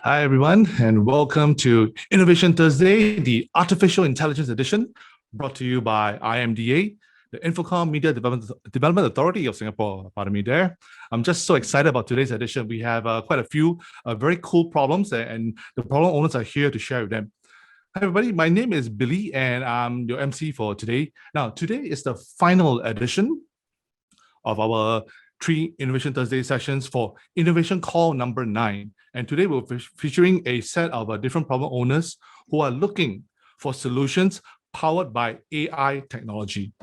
Hi, everyone, and welcome to Innovation Thursday, the Artificial Intelligence Edition, brought to you by IMDA, the Infocom Media Development Authority of Singapore. Pardon me there. I'm just so excited about today's edition. We have quite a few very cool problems, and the problem owners are here to share with them. Hi, everybody. My name is Billy, and I'm your MC for today. Now, today is the final edition of our 3 Innovation Thursday sessions for Innovation Call number 9. And today we're featuring a set of different problem owners who are looking for solutions powered by AI technology.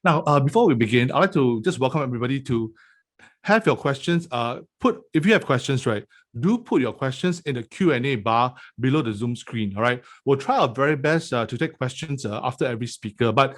Now, before we begin, I'd like to just welcome everybody to have your questions. If you have questions, right, do put your questions in the Q&A bar below the Zoom screen. All right, we'll try our very best to take questions after every speaker. But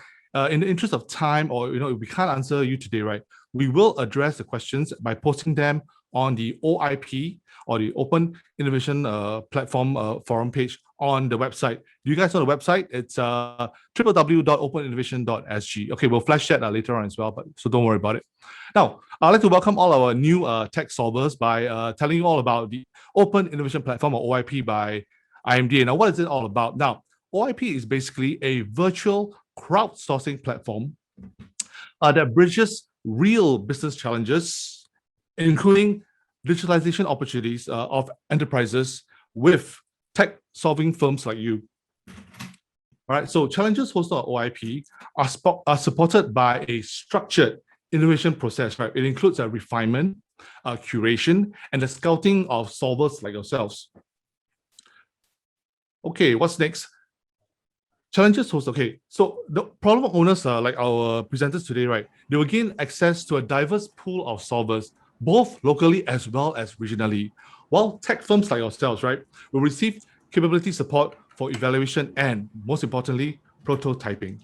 in the interest of time, or if we can't answer you today, right, we will address the questions by posting them on the OIP or the Open Innovation Platform forum page on the website. Do you guys know the website? It's www.openinnovation.sg. Okay, we'll flash that later on as well, so don't worry about it. Now, I'd like to welcome all our new tech solvers by telling you all about the Open Innovation Platform, or OIP, by IMDA. Now, what is it all about? Now, OIP is basically a virtual crowdsourcing platform that bridges real business challenges, including digitalization opportunities of enterprises with tech-solving firms like you. All right, so challenges hosted on OIP are supported by a structured innovation process, right? It includes a refinement, curation, and the scouting of solvers like yourselves. Okay, what's next? Challenges host. Okay, so the problem owners are like our presenters today, right? They will gain access to a diverse pool of solvers, both locally as well as regionally, while tech firms like yourselves, right, will receive capability support for evaluation and, most importantly, prototyping.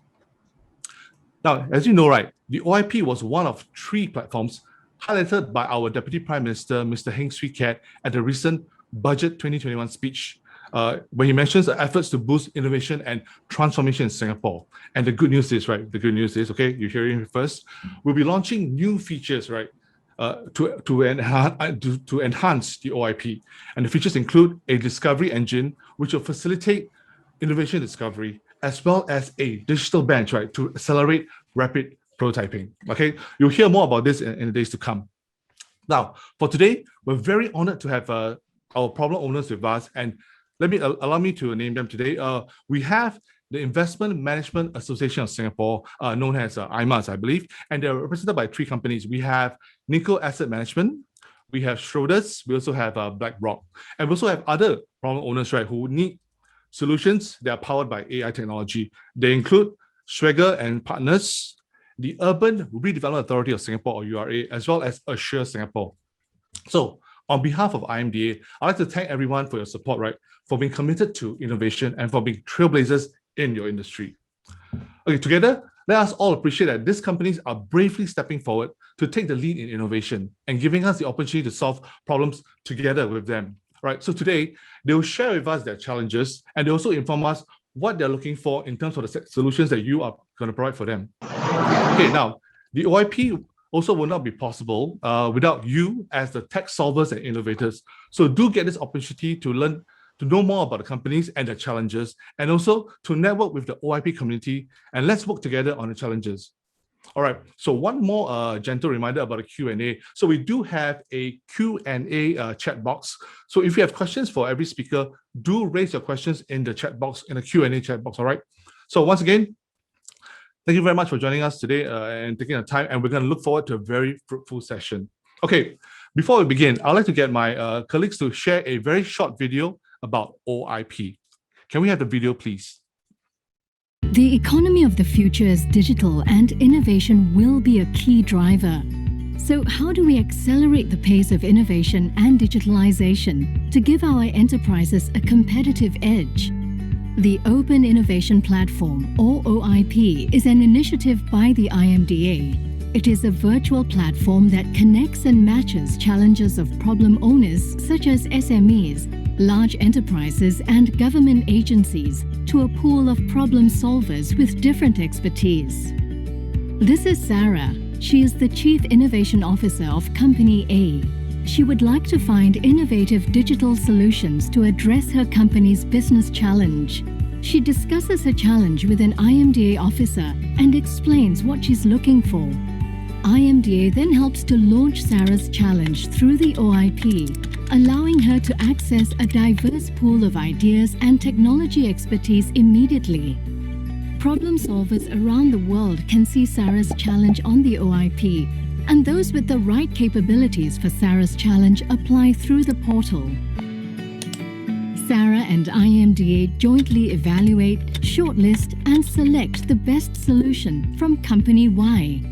Now, as you know, right, the OIP was one of 3 platforms highlighted by our Deputy Prime Minister, Mr. Heng Swee Keat, at the recent Budget 2021 speech, when he mentions the efforts to boost innovation and transformation in Singapore. And the good news is, right, okay, you're hearing it first, we'll be launching new features, right, to enhance the OIP. And the features include a discovery engine, which will facilitate innovation discovery, as well as a digital bench, right, to accelerate rapid prototyping. Okay, you'll hear more about this in the days to come. Now, for today, we're very honored to have our problem owners with us, and allow me to name them today. We have the Investment Management Association of Singapore, known as IMAS, I believe, and they're represented by 3 companies. We have Nikko Asset Management, we have Schroders, we also have BlackRock, and we also have other problem owners, right, who need solutions that are powered by AI technology. They include Schweger and Partners, the Urban Redevelopment Authority of Singapore, or URA, as well as Assure Singapore. So, on behalf of IMDA, I'd like to thank everyone for your support, right, for being committed to innovation and for being trailblazers in your industry. Okay, together, let us all appreciate that these companies are bravely stepping forward to take the lead in innovation and giving us the opportunity to solve problems together with them. Right, so today, they will share with us their challenges, and they also inform us what they're looking for in terms of the solutions that you are going to provide for them. Okay, now, the OIP also will not be possible without you as the tech solvers and innovators. So do get this opportunity to learn, to know more about the companies and their challenges, and also to network with the OIP community, and let's work together on the challenges. All right, so one more gentle reminder about the Q&A. So we do have a Q&A chat box. So if you have questions for every speaker, do raise your questions in the chat box, in the Q&A chat box, all right? So once again, thank you very much for joining us today and taking the time, and we're going to look forward to a very fruitful session. Okay, before we begin, I'd like to get my colleagues to share a very short video about OIP. Can we have the video, please? The economy of the future is digital, and innovation will be a key driver. So how do we accelerate the pace of innovation and digitalization to give our enterprises a competitive edge? The Open Innovation Platform, or OIP, is an initiative by the IMDA. It is a virtual platform that connects and matches challenges of problem owners such as SMEs, large enterprises and government agencies to a pool of problem solvers with different expertise. This is Sarah. She is the Chief Innovation Officer of Company A. she would like to find innovative digital solutions to address her company's business challenge. She discusses her challenge with an IMDA officer and explains what she's looking for. IMDA then helps to launch Sarah's challenge through the OIP, allowing her to access a diverse pool of ideas and technology expertise immediately. Problem solvers around the world can see Sarah's challenge on the OIP, and those with the right capabilities for Sarah's challenge apply through the portal. Sarah and IMDA jointly evaluate, shortlist, and select the best solution from Company Y.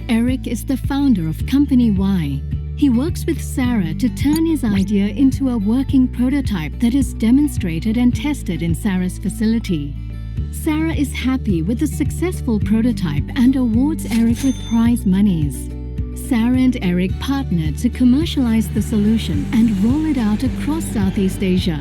Eric is the founder of Company Y. He works with Sarah to turn his idea into a working prototype that is demonstrated and tested in Sarah's facility. Sarah is happy with the successful prototype and awards Eric with prize monies. Sarah and Eric partnered to commercialize the solution and roll it out across Southeast Asia.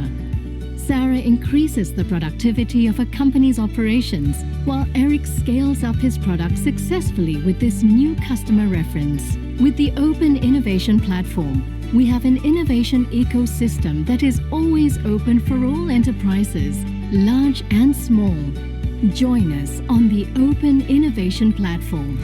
Sarah increases the productivity of a company's operations, while Eric scales up his product successfully with this new customer reference. With the Open Innovation Platform, we have an innovation ecosystem that is always open for all enterprises, large and small. Join us on the Open Innovation Platform.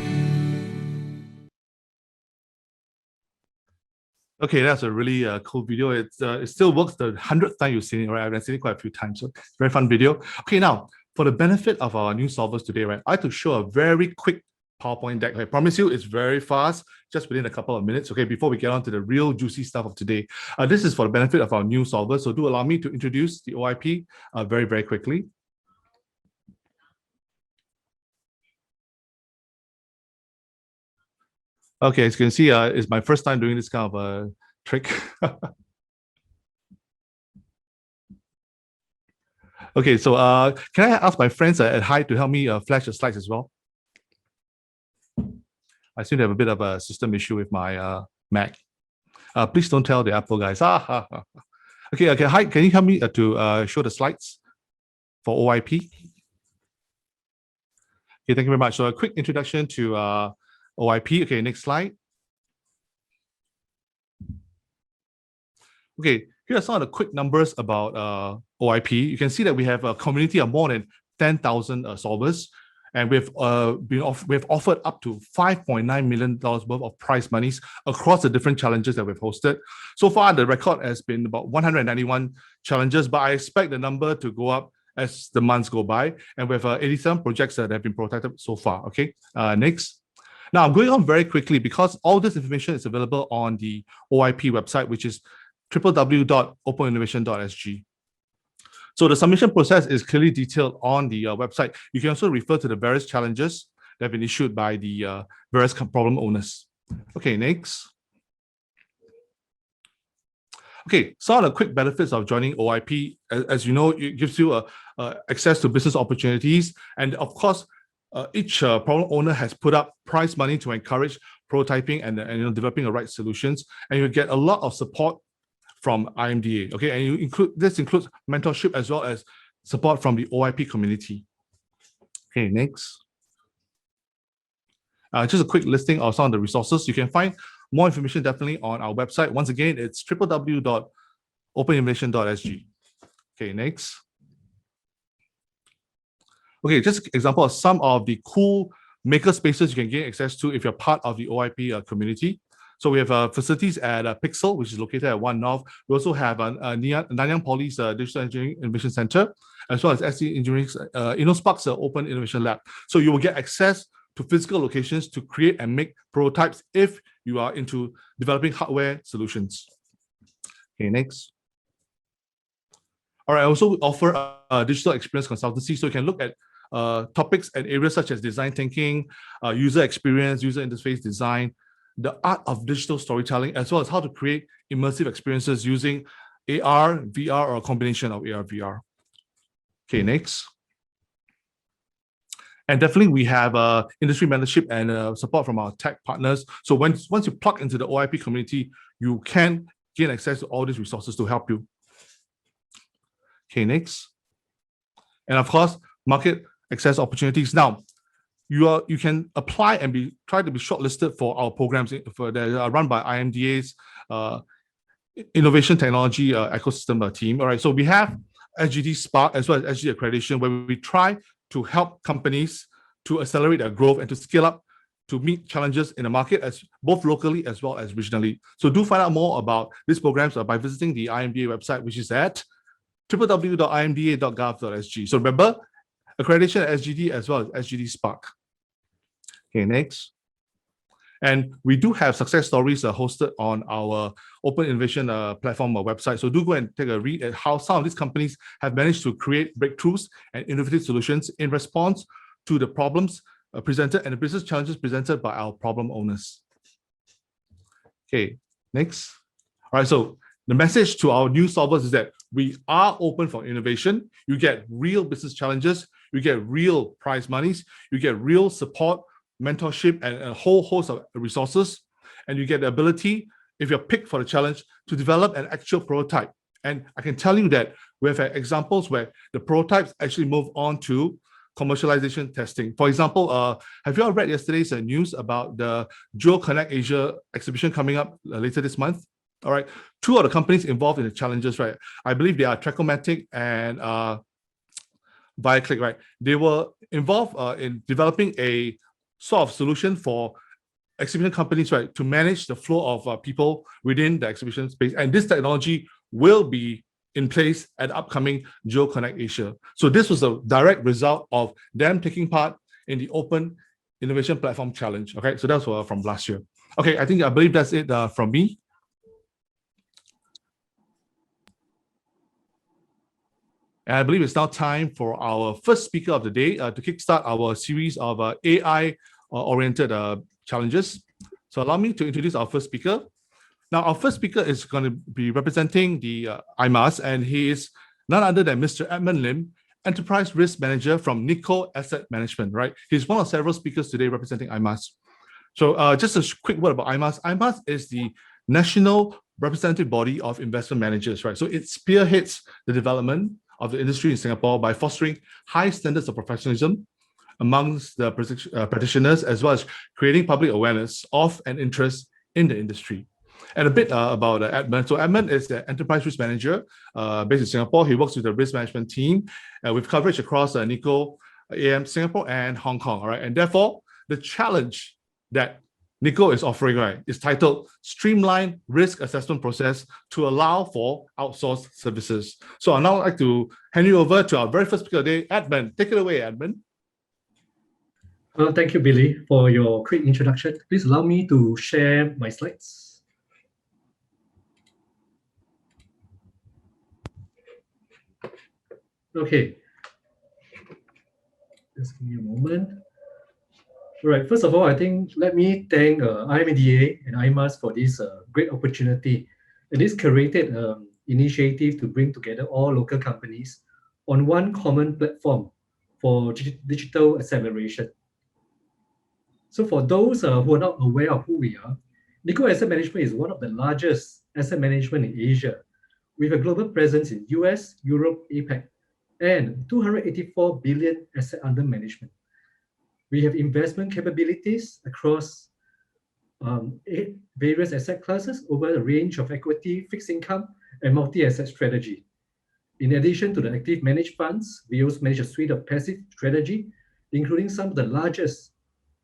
Okay, that's a really cool video. It still works the 100th time you've seen it, right? I've seen it quite a few times, so very fun video. Okay, now, for the benefit of our new solvers today, right, I have to show a very quick PowerPoint deck. I promise you it's very fast, just within a couple of minutes, okay, before we get on to the real juicy stuff of today. This is for the benefit of our new solvers, so do allow me to introduce the OIP very, very quickly. Okay, as you can see, it's my first time doing this kind of a trick. Okay, so can I ask my friends at Hi to help me flash the slides as well? I seem to have a bit of a system issue with my Mac. Please don't tell the Apple guys. Okay, Hi, can you help me to show the slides for OIP? Okay, thank you very much. So a quick introduction to OIP. Okay, next slide. Okay, here are some of the quick numbers about OIP. You can see that we have a community of more than 10,000 solvers, and we've offered up to $5.9 million worth of prize monies across the different challenges that we've hosted. So far, the record has been about 191 challenges, but I expect the number to go up as the months go by, and we have 87 projects that have been protected so far. Okay, next. Now, I'm going on very quickly because all this information is available on the OIP website, which is www.openinnovation.sg. So the submission process is clearly detailed on the website. You can also refer to the various challenges that have been issued by the various problem owners. Okay, next. Okay, some of the quick benefits of joining OIP, as you know, it gives you access to business opportunities. And of course, each problem owner has put up prize money to encourage prototyping and developing the right solutions. And you get a lot of support from IMDA, okay? And this includes mentorship as well as support from the OIP community. Okay, next. Just a quick listing of some of the resources. You can find more information definitely on our website. Once again, it's www.openinnovation.sg. Okay, next. Okay, just example of some of the cool maker spaces you can gain access to if you're part of the OIP community. So we have facilities at Pixel, which is located at 1 North. We also have Nanyang Poly's Digital Engineering Innovation Center, as well as SC Engineering's InnoSpark's Open Innovation Lab. So you will get access to physical locations to create and make prototypes if you are into developing hardware solutions. Okay, next. All right, I also offer a digital experience consultancy, so you can look at topics and areas such as design thinking, user experience, user interface design, the art of digital storytelling, as well as how to create immersive experiences using AR, VR, or a combination of AR, VR. Okay, next. And definitely we have industry mentorship and support from our tech partners. So once you plug into the OIP community, you can gain access to all these resources to help you. Okay, next. And of course, market access opportunities. Now, you can apply and try to be shortlisted for our programs that are run by IMDA's innovation technology ecosystem team. All right, so we have SGD Spark as well as SGD accreditation, where we try to help companies to accelerate their growth and to scale up to meet challenges in the market, as both locally as well as regionally. So do find out more about these programs by visiting the IMDA website, which is at www.imda.gov.sg. So remember, accreditation at SGD as well as SGD Spark. Okay, next. And we do have success stories hosted on our Open Innovation platform website. So do go and take a read at how some of these companies have managed to create breakthroughs and innovative solutions in response to the problems presented and the business challenges presented by our problem owners. Okay, next. All right, so the message to our new solvers is that we are open for innovation. You get real business challenges, you get real prize monies, you get real support, mentorship, and a whole host of resources. And you get the ability, if you're picked for the challenge, to develop an actual prototype. And I can tell you that we have had examples where the prototypes actually move on to commercialization testing. For example, have you all read yesterday's news about the Jewel Connect Asia exhibition coming up later this month? All right, two of the companies involved in the challenges, right? I believe they are Trachomatic and ViaClick, right? They were involved in developing a sort of solution for exhibition companies, right, to manage the flow of people within the exhibition space. And this technology will be in place at the upcoming Jewel Connect Asia. So this was a direct result of them taking part in the Open Innovation Platform Challenge. Okay, so that was from last year. Okay, I believe that's it from me. And I believe it's now time for our first speaker of the day to kickstart our series of AI-oriented challenges. So allow me to introduce our first speaker. Now, our first speaker is going to be representing the IMAS, and he is none other than Mr. Edmund Lim, Enterprise Risk Manager from Nikko Asset Management, right? He's one of several speakers today representing IMAS. So just a quick word about IMAS. IMAS is the national representative body of investment managers, right? So it spearheads the development of the industry in Singapore by fostering high standards of professionalism amongst the practitioners, as well as creating public awareness of and interest in the industry. And a bit about Edmund. So Edmund is the Enterprise Risk Manager based in Singapore. He works with the risk management team with coverage across Nikko, AM, Singapore, and Hong Kong, all right? And therefore, the challenge that Nikko is offering, right, is titled Streamline Risk Assessment Process to Allow for Outsourced Services. So I'd now like to hand you over to our very first speaker today, Edmund. Take it away, Edmund. Well, thank you, Billy, for your quick introduction. Please allow me to share my slides. Okay. Just give me a moment. All right. First of all, I think let me thank IMDA and IMAS for this great opportunity. And this curated initiative to bring together all local companies on one common platform for digital acceleration. So for those who are not aware of who we are, Nikko Asset Management is one of the largest asset management in Asia, with a global presence in US, Europe, APAC, and 284 billion asset under management. We have investment capabilities across 8 various asset classes over a range of equity, fixed income, and multi-asset strategy. In addition to the active managed funds, we also manage a suite of passive strategy, including some of the largest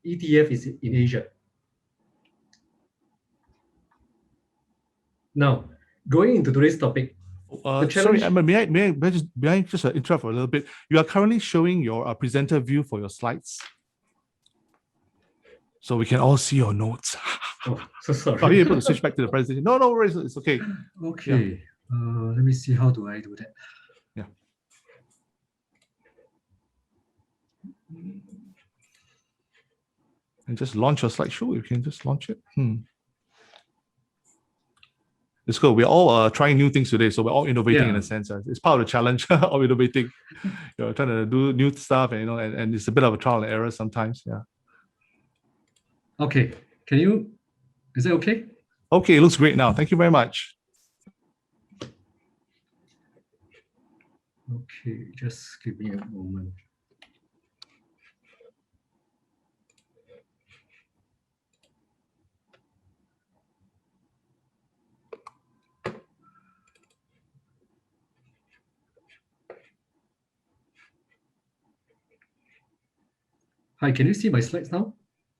ETFs in Asia. Now, going into today's topic. Sorry, Edmund, may I just interrupt for a little bit? You are currently showing your presenter view for your slides, so we can all see your notes. Oh, so sorry. Are you able to switch back to the presentation? No worries. It's okay. Okay. Yeah. Let me see, how do I do that? Yeah. And just launch your slideshow. You can just launch it. It's good. We're all trying new things today, so we're all innovating in a sense. It's part of the challenge of innovating. You're trying to do new stuff, and and it's a bit of a trial and error sometimes. Yeah. Okay. Is it okay? Okay, it looks great now. Thank you very much. Okay, just give me a moment. Hi, can you see my slides now?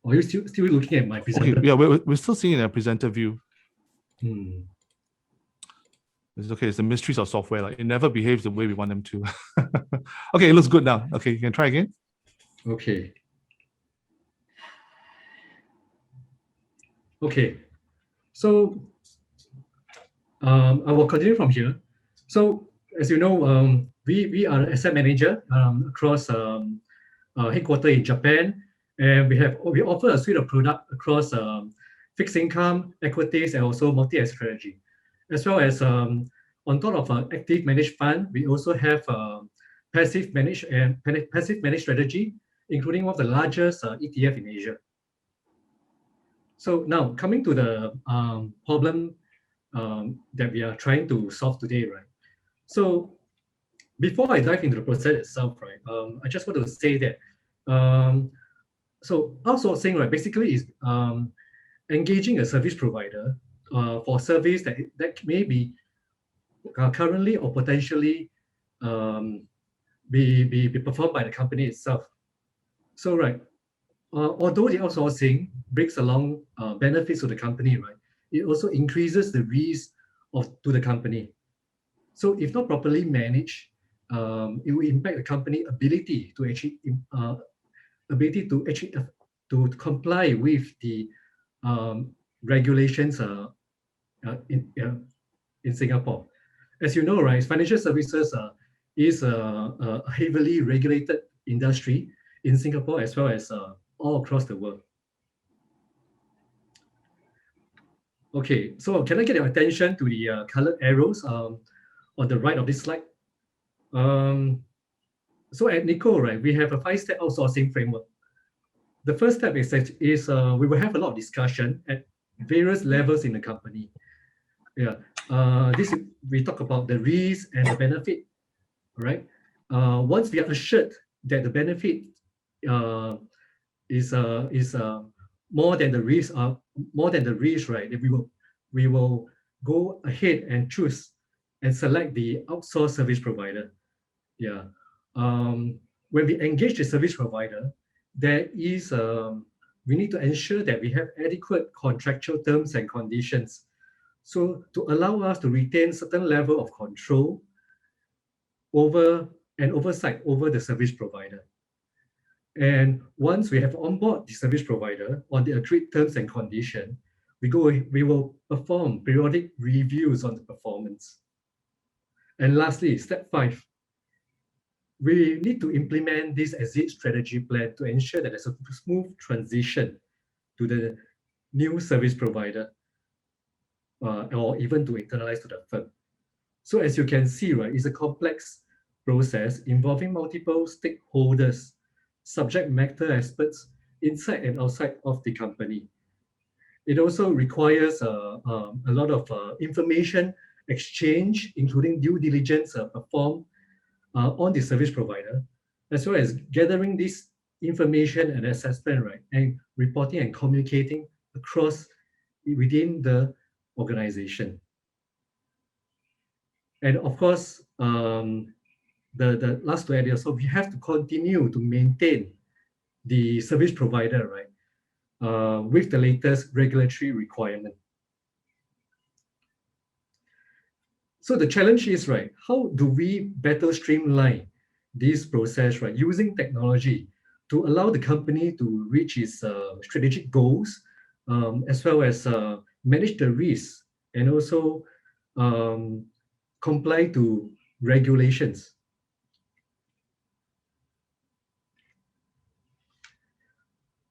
Or are you still looking at my presenter? Okay, yeah, we're still seeing it in a presenter view. Hmm. It's okay. It's the mysteries of software. Like it never behaves the way we want them to. Okay, it looks good now. Okay, you can try again. Okay. Okay. So I will continue from here. So as you know, we are an asset manager across headquarter in Japan, and we offer a suite of product across fixed income, equities, and also multi-asset strategy, as well as on top of active managed fund, we also have passive managed strategy, including one of the largest ETF in Asia. So now coming to the problem that we are trying to solve today, right? So before I dive into the process itself, right, I just want to say that so outsourcing, right, basically is engaging a service provider for service that may be currently or potentially um, be performed by the company itself. So, right, although the outsourcing brings along benefits to the company, right, it also increases the risk to the company. So, if not properly managed, it will impact the company ability to actually to comply with the regulations uh, in uh, in Singapore. As you know, right, financial services is a heavily regulated industry in Singapore as well as all across the world. Okay, so can I get your attention to the colored arrows on the right of this slide? Um, so at Nico, right, we have a five-step outsourcing framework. The first step is we will have a lot of discussion at various levels in the company. Yeah, this we talk about the risk and the benefit, right? Once we are assured that the benefit uh, is more than the risk, right? Then we will go ahead and choose and select the outsourced service provider. Yeah. When we engage the service provider, there is we need to ensure that we have adequate contractual terms and conditions, so to allow us to retain certain level of control over and oversight over the service provider. And once we have onboard the service provider on the agreed terms and condition, we will perform periodic reviews on the performance. And lastly, step 5, we need to implement this exit strategy plan to ensure that there's a smooth transition to the new service provider or even to internalize to the firm. So as you can see, right, it's a complex process involving multiple stakeholders, subject matter experts inside and outside of the company. It also requires a lot of information exchange, including due diligence performed on the service provider, as well as gathering this information and assessment, right, and reporting and communicating across within the organization. And of course, the last two areas, so we have to continue to maintain the service provider, right, with the latest regulatory requirement. So the challenge is, right, how do we better streamline this process, right, using technology to allow the company to reach its strategic goals, as well as manage the risk and also um, comply to regulations.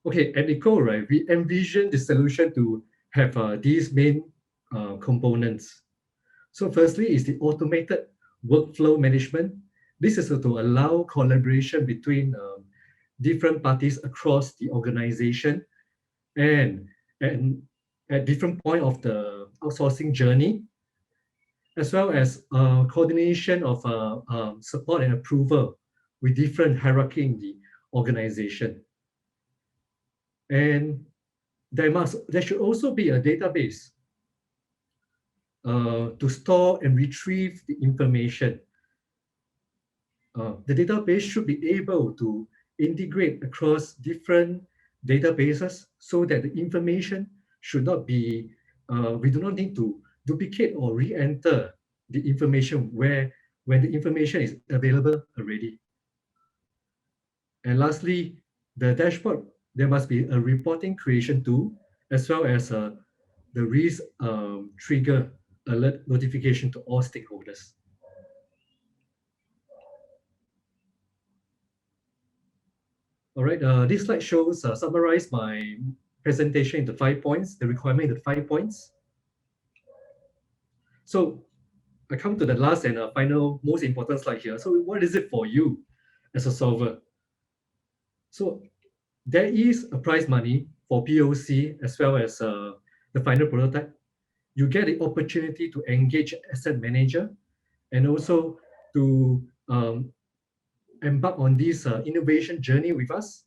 Okay, at Eco, right, we envision the solution to have these main components. So firstly is the automated workflow management. This is to allow collaboration between different parties across the organization and, and at different point of the outsourcing journey, as well as coordination of support and approval with different hierarchy in the organization. And there should also be a database to store and retrieve the information. The database should be able to integrate across different databases so that the information should not be, we do not need to duplicate or re-enter the information when the information is available already. And lastly, the dashboard, there must be a reporting creation tool as well as the risk trigger alert notification to all stakeholders. All right, this slide shows, summarize my presentation into 5 points, the requirement into 5 points. So I come to the last and final most important slide here. So what is it for you as a solver? So there is a prize money for POC as well as the final prototype. You get the opportunity to engage asset manager and also to embark on this innovation journey with us.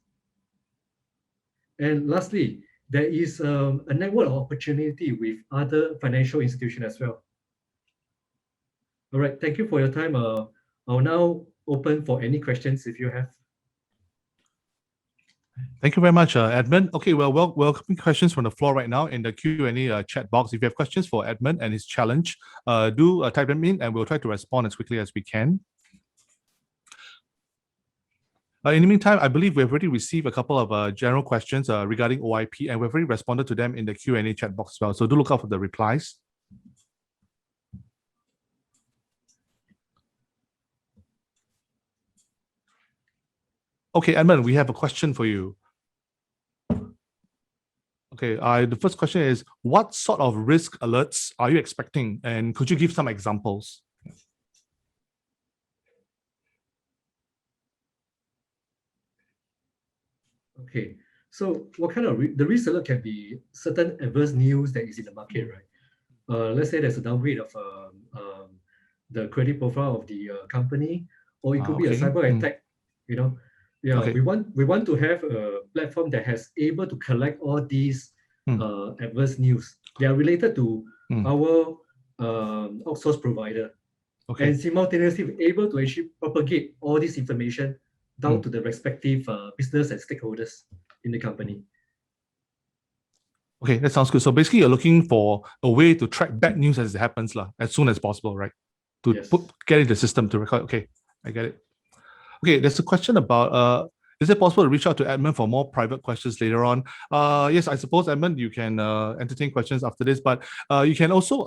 And lastly, there is a network of opportunity with other financial institutions as well. All right, thank you for your time. I'll now open for any questions if you have. Thank you very much, Edmund. Okay, well, welcoming questions from the floor right now in the Q&A chat box. If you have questions for Edmund and his challenge, do type them in and we'll try to respond as quickly as we can. In the meantime, I believe we've already received a couple of general questions regarding OIP, and we've already responded to them in the Q&A chat box as well. So do look out for the replies. Okay, Edmund, we have a question for you. Okay, the first question is, what sort of risk alerts are you expecting? And could you give some examples? Okay, so what kind of the risk alert can be certain adverse news that is in the market, right? Let's say there's a downgrade of the credit profile of the company, or it could be a cyber attack. You know, yeah, Okay. we want to have a platform that has able to collect all these adverse news. They are related to our outsource provider, Okay. and simultaneously able to actually propagate all this information down to the respective business and stakeholders in the company. Okay, that sounds good. So basically, you're looking for a way to track bad news as it happens, as soon as possible, right? To Yes. get in the system to record. Okay, I get it. Okay, there's a question about is it possible to reach out to Edmund for more private questions later on? Yes, I suppose, Edmund, you can entertain questions after this, but you can also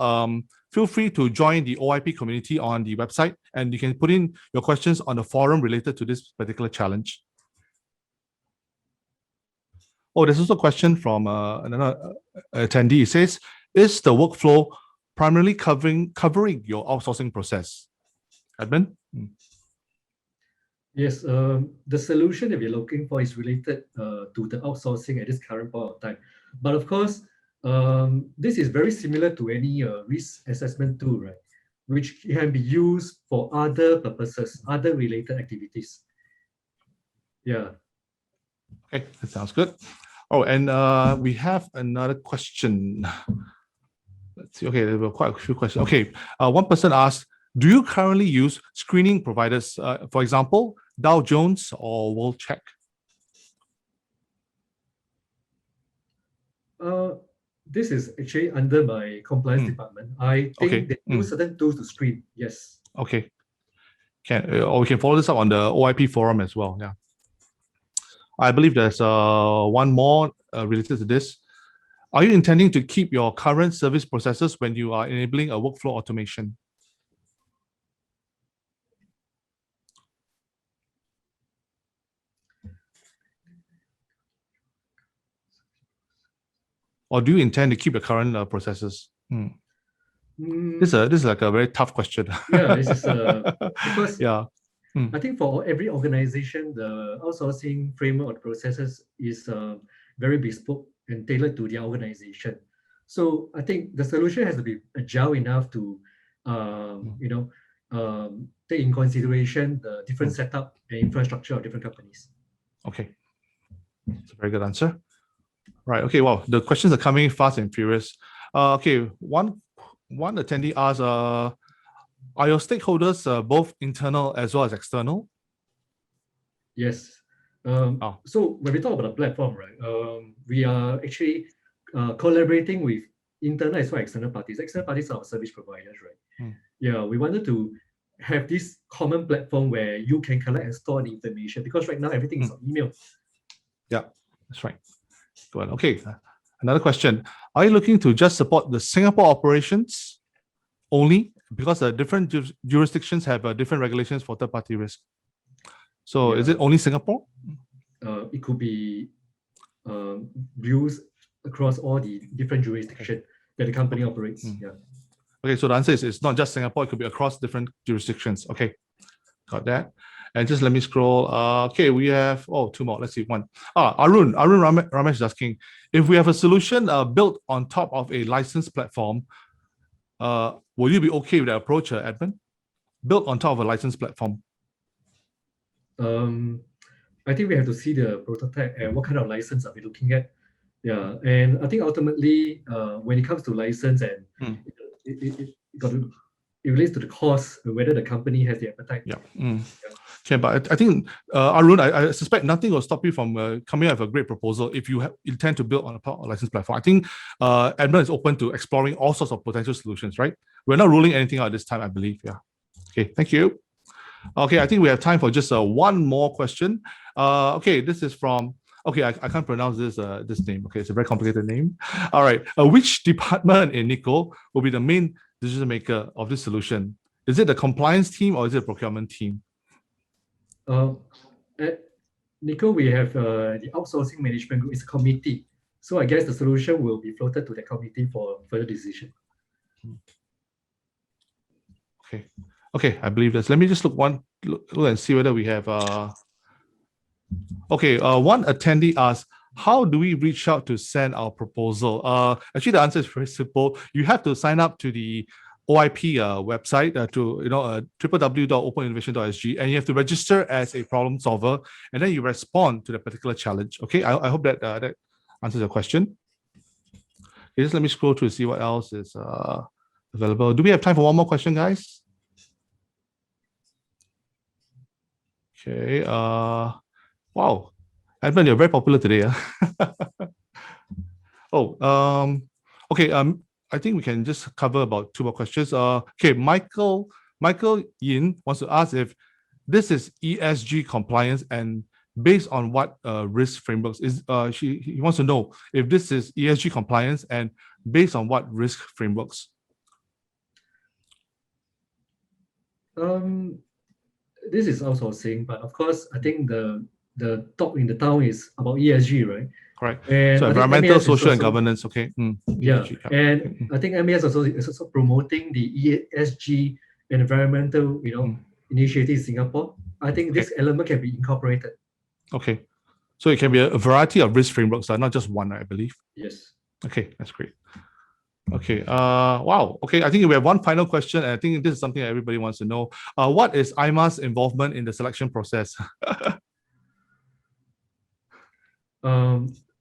feel free to join the OIP community on the website, and you can put in your questions on the forum related to this particular challenge. Oh, there's also a question from another attendee. It says, is the workflow primarily covering your outsourcing process? Edmund? Yes, the solution that we're looking for is related to the outsourcing at this current point of time. But of course, this is very similar to any risk assessment tool, right? Which can be used for other purposes, other related activities. Yeah. Okay, that sounds good. Oh, and we have another question. Let's see. Okay, there were quite a few questions. Okay, one person asked, do you currently use screening providers, for example, Dow Jones or WorldCheck? This is actually under my compliance department. I think they use certain tools to screen. Yes. Okay. Or we can follow this up on the OIP forum as well. Yeah. I believe there's one more related to this. Are you intending to keep your current service processes when you are enabling a workflow automation? Or do you intend to keep the current processes? This is like a very tough question. Yeah, this is because yeah. I think for every organization, the outsourcing framework or processes is very bespoke and tailored to the organization. So I think the solution has to be agile enough to, take in consideration the different setup and infrastructure of different companies. Okay, that's a very good answer. Right. Okay. Well, the questions are coming fast and furious. Okay. One attendee asked, are your stakeholders both internal as well as external? Yes. Oh. So when we talk about the platform, right, we are actually collaborating with internal as well as external parties. External parties are our service providers, right? Yeah, we wanted to have this common platform where you can collect and store the information, because right now everything is on email. Yeah, that's right. Good. Okay. Another question. Are you looking to just support the Singapore operations only? Because the different jurisdictions have different regulations for third-party risk. So is Yeah. it only Singapore? It could be views across all the different jurisdictions that the company operates. Yeah. Okay, so the answer is it's not just Singapore, it could be across different jurisdictions. Okay, got that. And just let me scroll. Okay, we have, two more. Let's see, one. Arun Ramesh is asking, if we have a solution built on top of a licensed platform, will you be okay with that approach, Edmund? Built on top of a licensed platform. I think we have to see the prototype and what kind of license are we looking at. Yeah, and I think ultimately, when it comes to license and it relates to the cost, whether the company has the appetite. Yeah. Okay, but I think, Arun, I suspect nothing will stop you from coming up with a great proposal if you intend to build on a licensed platform. I think Edmund is open to exploring all sorts of potential solutions, right? We're not ruling anything out at this time, I believe. Yeah. Okay, thank you. Okay, I think we have time for just one more question. Okay, this is from, I can't pronounce this name. Okay, it's a very complicated name. All right, which department in Nico will be the main decision maker of this solution? Is it the compliance team or is it a procurement team? At Nico, we have the outsourcing management group. It's a committee. So I guess the solution will be floated to the committee for further decision. Okay, I believe this. Let me just look and see whether we have. One attendee asked, how do we reach out to send our proposal? Actually, the answer is very simple. You have to sign up to the OIP website to www.openinnovation.sg, and you have to register as a problem solver, and then you respond to the particular challenge. Okay, I hope that that answers your question. Okay, just let me scroll through to see what else is available. Do we have time for one more question, guys? Okay. Wow, Edmund, you're very popular today. Okay. I think we can just cover about two more questions. Okay, Michael Yin wants to ask if this is ESG compliance and based on what risk frameworks is. He wants to know if this is ESG compliance and based on what risk frameworks. This is outsourcing, but of course, I think the talk in the town is about ESG, right? Correct. And so environmental, social, and governance. Okay. Yeah, ESG, and I think MES is also promoting the ESG and environmental, initiative in Singapore. I think this element can be incorporated. Okay, so it can be a variety of risk frameworks, not just one, I believe. Yes. Okay, that's great. Okay. Wow. Okay. I think we have one final question, and I think this is something that everybody wants to know. What is IMA's involvement in the selection process?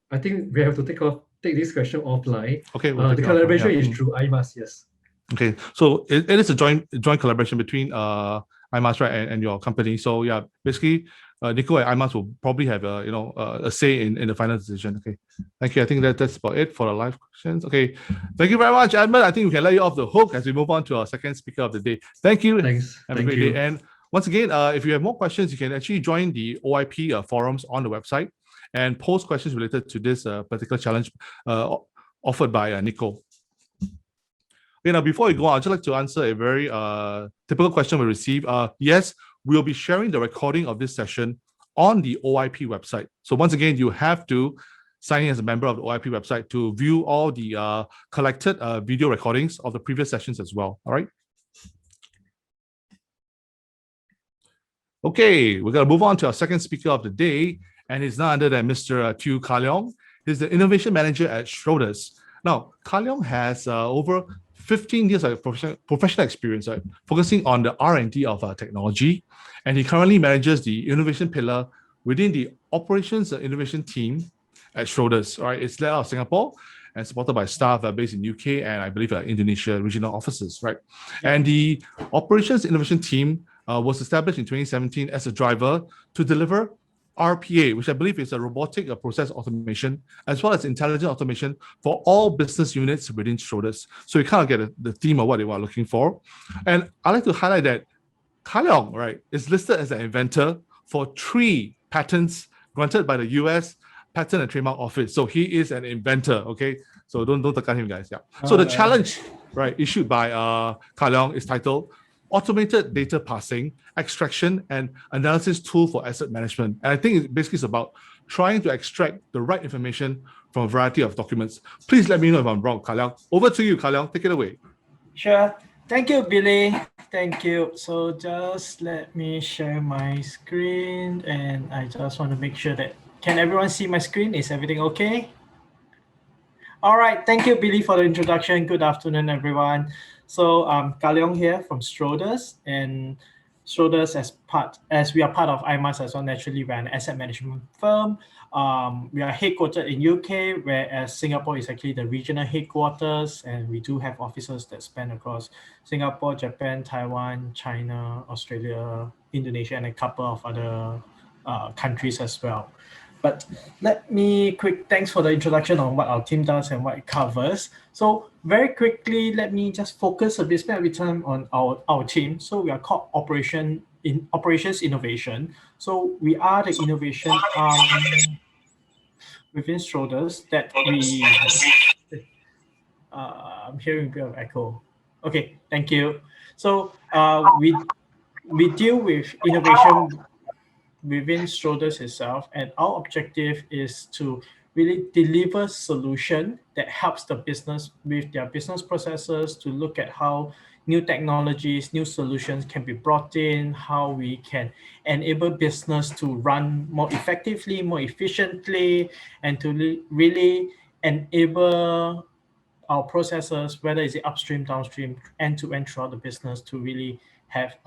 I think we have to take this question offline. Okay. We'll the collaboration is through IMAS. Yes. Okay. So it is a joint collaboration between IMAS, right, and your company. So yeah, basically, Nico and IMAS will probably have a say in the final decision. Okay. Thank you. I think that's about it for the live questions. Okay. Thank you very much, Edmund. I think we can let you off the hook as we move on to our second speaker of the day. Thank you. Thanks. Have a great day. And once again, if you have more questions, you can actually join the OIP forums on the website and post questions related to this particular challenge offered by Nico. Okay, now before we go on, I'd just like to answer a very typical question we received. Yes, we'll be sharing the recording of this session on the OIP website. So once again, you have to sign in as a member of the OIP website to view all the collected video recordings of the previous sessions as well. All right. Okay, we're going to move on to our second speaker of the day, and he's none other than Mr. Tu Ka Leong. He's the Innovation Manager at Schroders. Now, Ka Leong has over 15 years of professional experience, right, focusing on the R&D of technology, and he currently manages the innovation pillar within the operations innovation team at Schroders. Right, it's led out of Singapore and supported by staff based in UK and I believe Indonesia regional offices. Right, and the operations innovation team was established in 2017 as a driver to deliver RPA, which I believe is a robotic process automation, as well as intelligent automation for all business units within Schroders. So you kind of get the theme of what they were looking for. And I'd like to highlight that Ka Leong, right, is listed as an inventor for 3 patents granted by the US Patent and Trademark Office. So he is an inventor, okay? So don't tekan him, guys. Yeah. So the challenge, right, issued by Ka Leong is titled Automated Data Passing, Extraction, and Analysis Tool for Asset Management. And I think it basically is about trying to extract the right information from a variety of documents. Please let me know if I'm wrong, Ka Leong. Over to you, Ka Leong. Take it away. Sure. Thank you, Billy. Thank you. So just let me share my screen, and I just want to make sure that, can everyone see my screen? Is everything okay? All right. Thank you, Billy, for the introduction. Good afternoon, everyone. So Ka Leong here from Schroders, and Schroders as we are part of IMAS as well. Naturally, we're an asset management firm. We are headquartered in UK, whereas Singapore is actually the regional headquarters, and we do have offices that span across Singapore, Japan, Taiwan, China, Australia, Indonesia, and a couple of other countries as well. But thanks for the introduction on what our team does and what it covers. So very quickly, let me just focus a bit, spend a bit time on our team. So we are called Operations Innovation. So we are the innovation within Schroders that I'm hearing a bit of echo. Okay, thank you. So we deal with innovation within Schroders itself, and our objective is to really deliver solution that helps the business with their business processes, to look at how new technologies, new solutions can be brought in, how we can enable business to run more effectively, more efficiently, and to really enable our processes, whether it's upstream, downstream, end-to-end throughout the business, to really have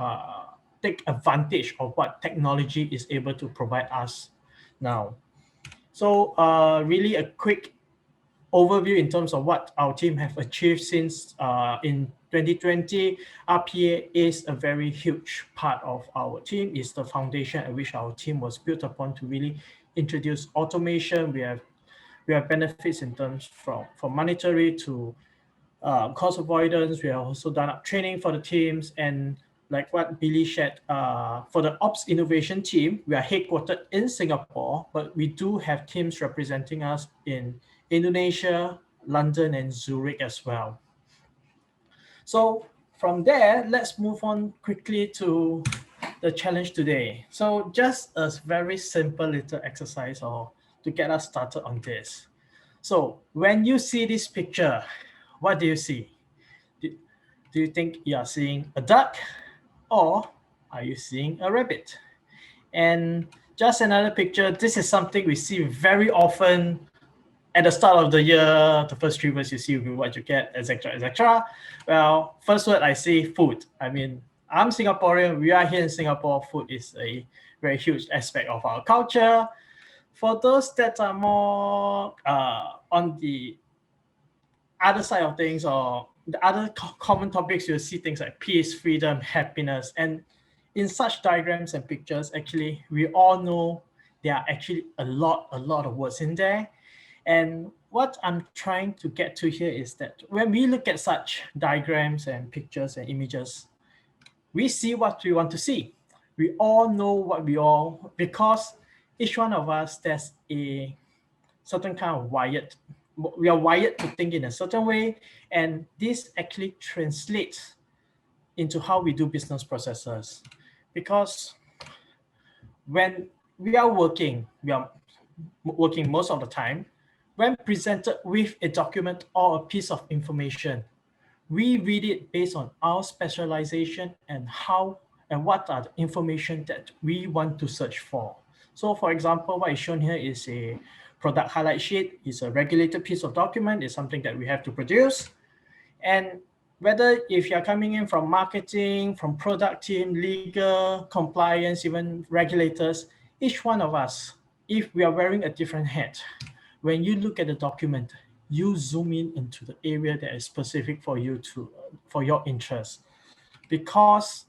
take advantage of what technology is able to provide us now. So really a quick overview in terms of what our team have achieved since in 2020. RPA is a very huge part of our team. It's the foundation at which our team was built upon to really introduce automation. We have benefits in terms from monetary to cost avoidance. We have also done up training for the teams, and like what Billy shared, for the Ops Innovation team, we are headquartered in Singapore, but we do have teams representing us in Indonesia, London, and Zurich as well. So from there, let's move on quickly to the challenge today. So just a very simple little exercise or to get us started on this. So when you see this picture, what do you see? Do you think you are seeing a duck, or are you seeing a rabbit? And just another picture, this is something we see very often at the start of the year. The first 3 words you see will be what you get, etc., etc. Well, first word I see food. I mean, I'm Singaporean. We are here in Singapore. Food is a very huge aspect of our culture. For those that are more on the other side of things, or the other common topics, you'll see things like peace, freedom, happiness. And in such diagrams and pictures, actually, we all know there are actually a lot of words in there. And what I'm trying to get to here is that when we look at such diagrams and pictures and images, we see what we want to see. We all know what because each one of us, there's a certain kind of we are wired to think in a certain way, and this actually translates into how we do business processes. Because when we are working most of the time, when presented with a document or a piece of information, we read it based on our specialization and what are the information that we want to search for. So for example, what is shown here is a product highlight sheet. It's a regulated piece of document. It's something that we have to produce. And whether if you're coming in from marketing, from product team, legal, compliance, even regulators, each one of us, if we are wearing a different hat, when you look at the document, you zoom in into the area that is specific for your interest. Because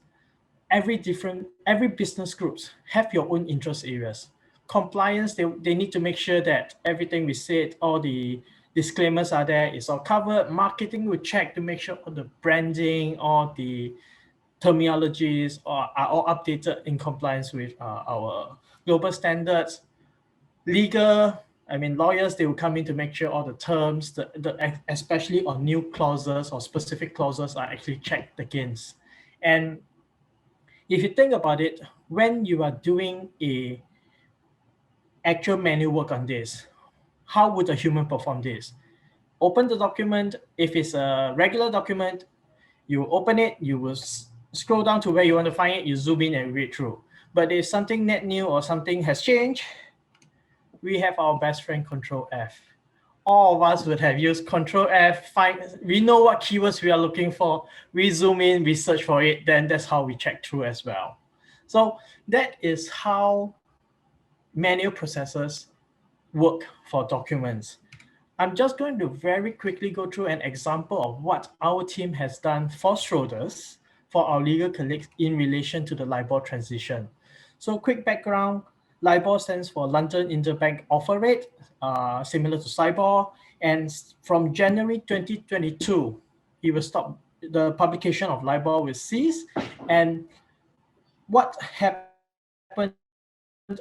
every business groups have your own interest areas. compliance, they need to make sure that everything we said, all the disclaimers are there, is all covered. Marketing will check to make sure all the branding, all the terminologies are all updated in compliance with our global standards. Legal, I mean, lawyers, they will come in to make sure all the terms, especially on new clauses or specific clauses, are actually checked against. And if you think about it, when you are doing a actual manual work on this, how would a human perform this? Open the document. If it's a regular document, you open it, you will scroll down to where you want to find it, you zoom in and read through. But if something net new or something has changed, we have our best friend Control F. All of us would have used Control F, we know what keywords we are looking for, we zoom in, we search for it, then that's how we check through as well. So that is how manual processes work for documents. I'm just going to very quickly go through an example of what our team has done for Schroders, for our legal colleagues in relation to the LIBOR transition. So quick background, LIBOR stands for London Interbank Offer Rate, similar to SIBOR. And from January 2022, it will stop, the publication of LIBOR will cease. And what happened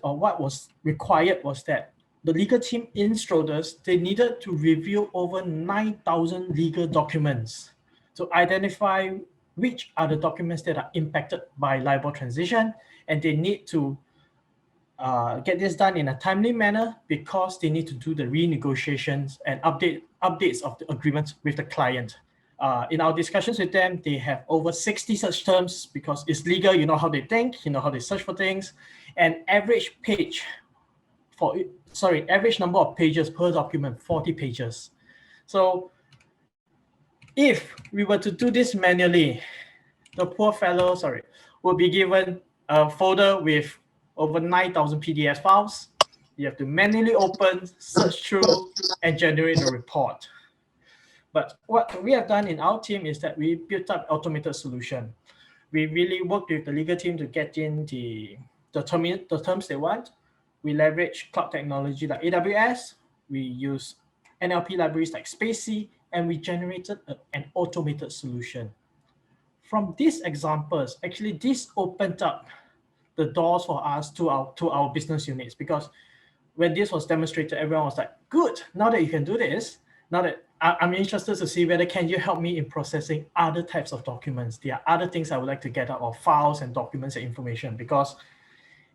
or what was required was that the legal team in Schroders, they needed to review over 9,000 legal documents to identify which are the documents that are impacted by LIBOR transition, and they need to get this done in a timely manner because they need to do the renegotiations and updates of the agreement with the client. In our discussions with them, they have over 60 such terms because it's legal, you know how they think, you know how they search for things, and average number of pages per document, 40 pages. So if we were to do this manually, the poor fellow, will be given a folder with over 9,000 PDF files. You have to manually open, search through, and generate a report. But what we have done in our team is that we built up automated solution. We really worked with the legal team to get in the terms they want. We leverage cloud technology like AWS. We use NLP libraries like Spacey, and we generated an automated solution. From these examples, actually, this opened up the doors for us to our business units, because when this was demonstrated, everyone was like, good, now that you can do this, now that I'm interested to see whether can you help me in processing other types of documents. There are other things I would like to get out of files and documents and information, because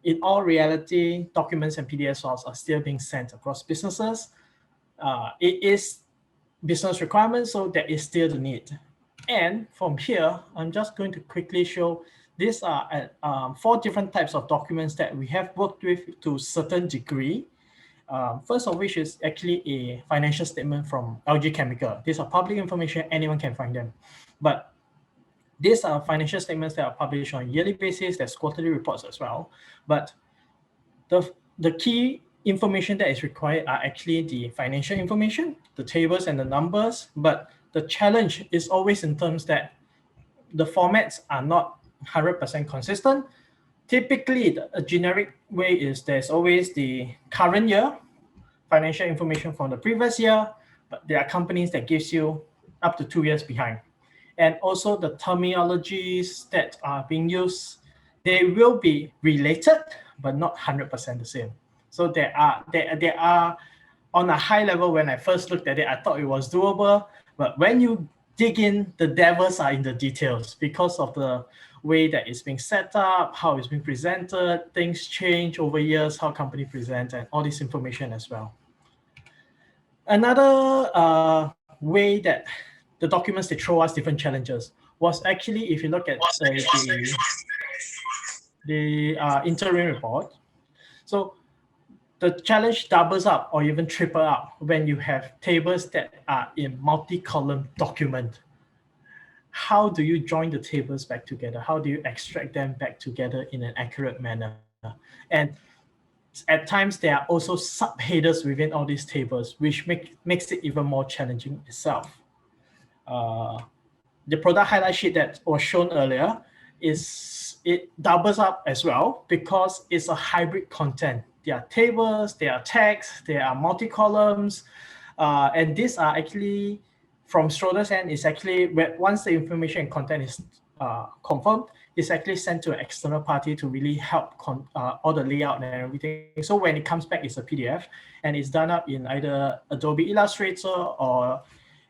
in all reality, documents and PDF files are still being sent across businesses. It is business requirements, so there is still the need. And from here, I'm just going to quickly show these are 4 different types of documents that we have worked with to a certain degree. First of which is actually a financial statement from LG Chemical. These are public information, anyone can find them. But these are financial statements that are published on a yearly basis. There's quarterly reports as well. But the key information that is required are actually the financial information, the tables and the numbers. But the challenge is always in terms that the formats are not 100% consistent. Typically, a generic way is there's always the current year, financial information from the previous year, but there are companies that gives you up to 2 years behind. And also the terminologies that are being used, they will be related, but not 100% the same. So there are on a high level, when I first looked at it, I thought it was doable, but when you dig in, the devils are in the details because of the way that it's being set up, how it's being presented, things change over years, how company present, and all this information as well. Another way that the documents, they throw us different challenges was actually, if you look at the interim report. So the challenge doubles up or even triple up when you have tables that are in multi-column document. How do you join the tables back together? How do you extract them back together in an accurate manner? And at times, there are also subheaders within all these tables, which makes it even more challenging itself. The product highlight sheet that was shown earlier it doubles up as well because it's a hybrid content. there are tables, there are tags, there are multi-columns, and these are actually, from Schroeder's end, is actually once the information and content is confirmed, it's actually sent to an external party to really help all the layout and everything. So when it comes back, it's a PDF, and it's done up in either Adobe Illustrator or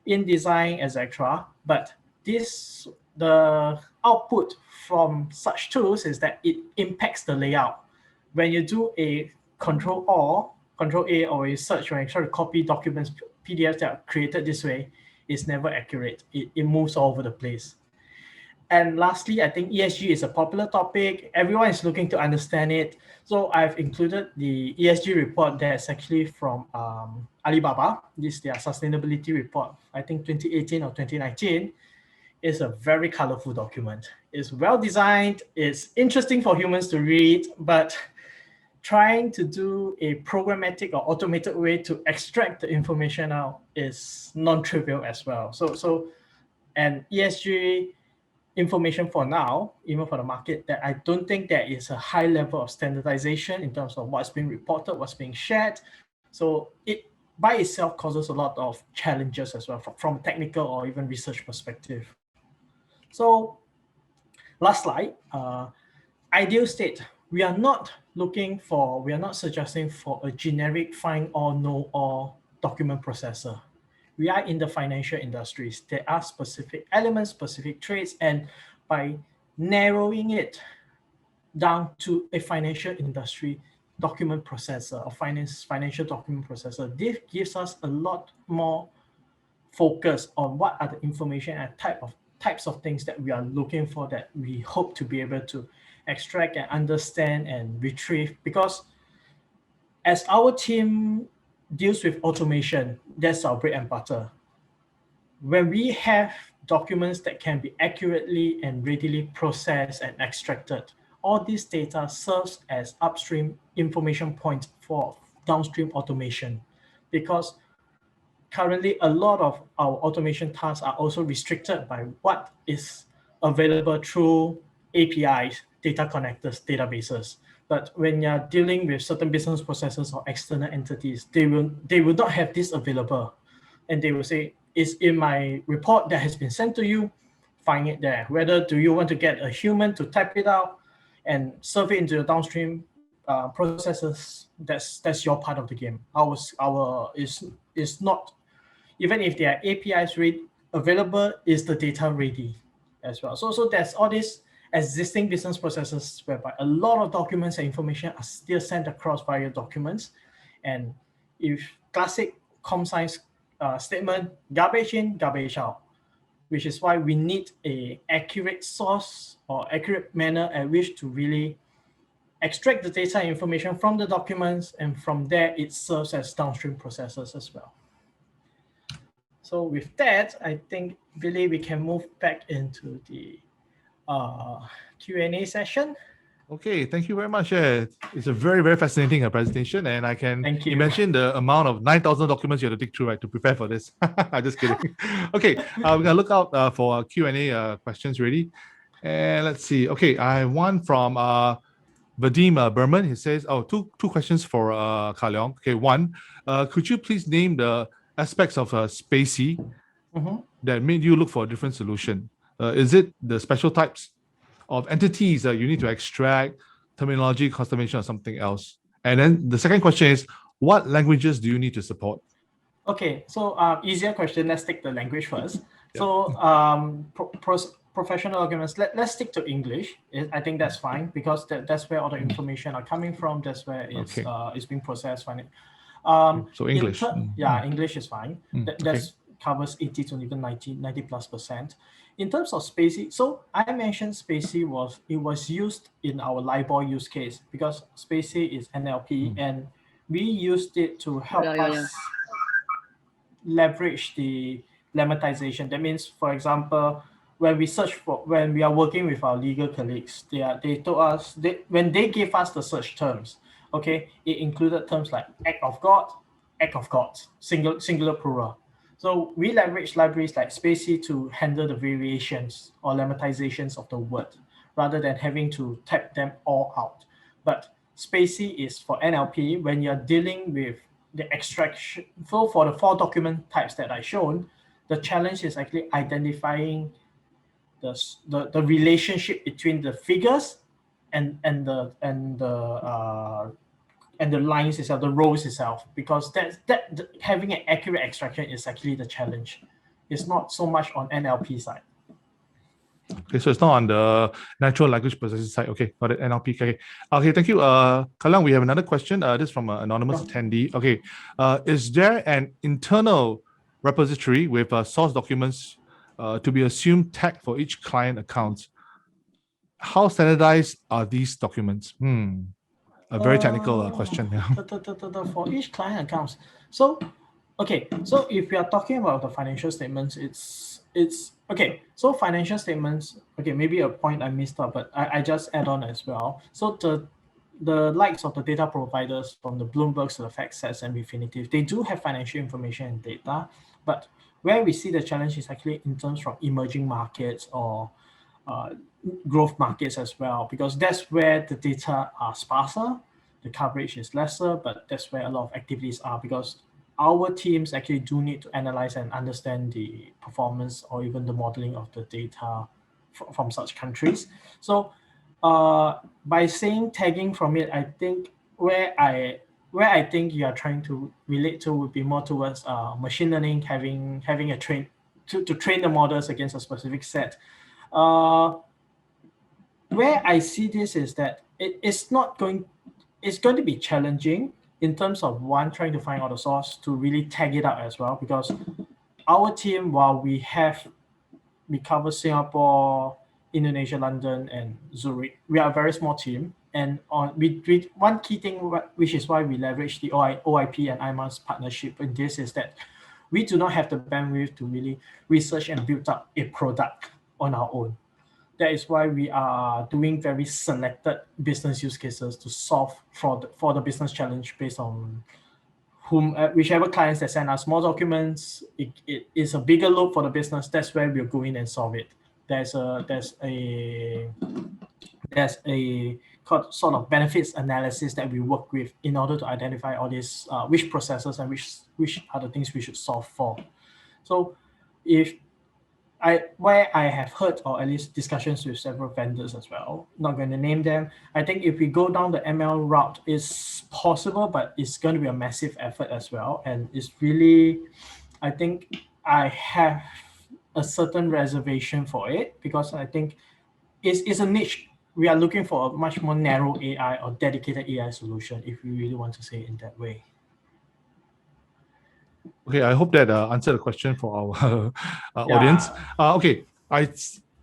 InDesign, etc. But the output from such tools is that it impacts the layout. When you do a Control A, or a search, when you try to copy documents, PDFs that are created this way, it's never accurate. It moves all over the place. And lastly, I think ESG is a popular topic. Everyone is looking to understand it. So I've included the ESG report that's actually from Alibaba. This is their sustainability report, I think 2018 or 2019. It's a very colorful document. It's well designed. It's interesting for humans to read, but trying to do a programmatic or automated way to extract the information out is non-trivial as well. And ESG information for now, even for the market, that I don't think there is a high level of standardization in terms of what's being reported, what's being shared. So it by itself causes a lot of challenges as well from a technical or even research perspective. So last slide, ideal state. We are not suggesting for a generic find all, know all document processor. We are in the financial industries. There are specific elements, specific traits, and by narrowing it down to a financial industry document processor or financial document processor, this gives us a lot more focus on what are the information and types of things that we are looking for, that we hope to be able to extract and understand and retrieve. Because as our team deals with automation, that's our bread and butter. When we have documents that can be accurately and readily processed and extracted, all this data serves as upstream information points for downstream automation. Because currently a lot of our automation tasks are also restricted by what is available through APIs, data connectors, databases. But when you're dealing with certain business processes or external entities, they will not have this available. And they will say, it's in my report that has been sent to you, find it there. Whether do you want to get a human to type it out and serve it into the downstream processes, that's your part of the game. Our is not, even if there are APIs available, is the data ready as well. So there's all these existing business processes whereby a lot of documents and information are still sent across via documents. And if classic com science statement, garbage in, garbage out, which is why we need a accurate source or accurate manner at which to really extract the data and information from the documents, and from there it serves as downstream processes as well. So with that, I think, Billy, we can move back into the Q&A session. Okay, thank you very much. It's a very, very fascinating presentation, and I can imagine the amount of 9,000 documents you have to dig through, right, to prepare for this. I'm just kidding. Okay, we're gonna look out for our Q&A questions ready. And let's see. Okay, I have one from Vadim Berman. He says, two questions for Ka Leong. Okay, one, could you please name the aspects of Spacey that made you look for a different solution? Is it the special types of entities that you need to extract, terminology, constellation, or something else? And then the second question is, what languages do you need to support? Okay, so easier question. Let's take the language first. Yeah. So professional documents, let's stick to English. I think that's fine, because that's where all the information are coming from. That's where it's being processed. So English. English is fine. That covers 80 to even 90+%. In terms of Spacey, so I mentioned Spacey was used in our LIBOR use case, because Spacey is NLP, and we used it to help us leverage the lemmatization. That means, for example, when we are working with our legal colleagues, they told us, when they gave us the search terms, okay, it included terms like act of God, act of gods, singular plural. So we leverage libraries like Spacey to handle the variations or lemmatizations of the word, rather than having to type them all out. But SPACY is for NLP. When you're dealing with the extraction, so for the 4 document types that I shown, the challenge is actually identifying the relationship between the figures and the lines itself, the rows itself, because having an accurate extraction is actually the challenge. It's not so much on NLP side. Okay, so it's not on the natural language processing side. Okay, got it. NLP. Okay, thank you. Kalang, we have another question. This is from an anonymous attendee. Okay, is there an internal repository with source documents to be assumed tagged for each client account? How standardized are these documents? A very technical question. Yeah. For each client accounts. So, okay. So if we are talking about the financial statements, it's okay. So financial statements. Okay, maybe a point I missed out, but I just add on as well. So the likes of the data providers from the Bloombergs to the FactSets and Refinitiv, they do have financial information and data, but where we see the challenge is actually in terms of emerging markets or growth markets as well, because that's where the data are sparser, the coverage is lesser, but that's where a lot of activities are, because our teams actually do need to analyze and understand the performance or even the modeling of the data from such countries. So by saying tagging from it, I think where I think you are trying to relate to would be more towards machine learning, having a train to train the models against a specific set. Where I see this is that it's going to be challenging in terms of one, trying to find out the source to really tag it up as well, because our team, while we cover Singapore, Indonesia, London, and Zurich, we are a very small team. And we one key thing, which is why we leverage the OIP and IMAS partnership in this, is that we do not have the bandwidth to really research and build up a product on our own. That is why we are doing very selected business use cases to solve for the business challenge based on whichever clients that send us more documents. It is a bigger load for the business. That's where we'll go in and solve it. There's a sort of benefits analysis that we work with in order to identify all these which processes and which are the things we should solve for. So where I have heard, or at least discussions with several vendors as well, not going to name them, I think if we go down the ML route, it's possible, but it's going to be a massive effort as well. And it's really, I think I have a certain reservation for it, because I think it's a niche. We are looking for a much more narrow AI or dedicated AI solution, if we really want to say it in that way. Okay, I hope that answered the question for our audience. Okay,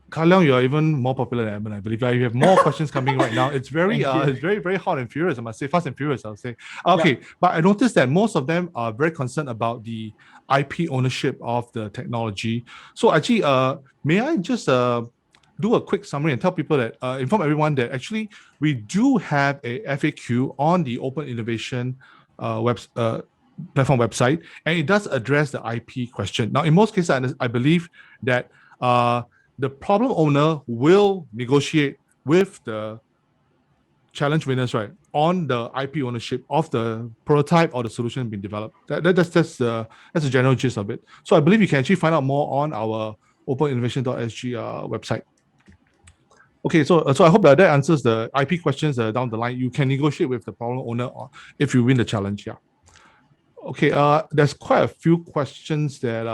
Kaliang, you are even more popular than Edmund, I believe. You have more questions coming right now. It's very hot and furious, I must say. Fast and furious, I'll say. Okay, but I noticed that most of them are very concerned about the IP ownership of the technology. So actually, may I just do a quick summary and tell people that, inform everyone that actually we do have a FAQ on the Open Innovation platform website, and it does address the IP question. Now, in most cases, I believe that the problem owner will negotiate with the challenge winners, right, on the IP ownership of the prototype or the solution being developed. That's the general gist of it. So I believe you can actually find out more on our openinnovation.sg website. Okay, so I hope that answers the IP questions down the line. You can negotiate with the problem owner if you win the challenge. Yeah. Okay, there's quite a few questions that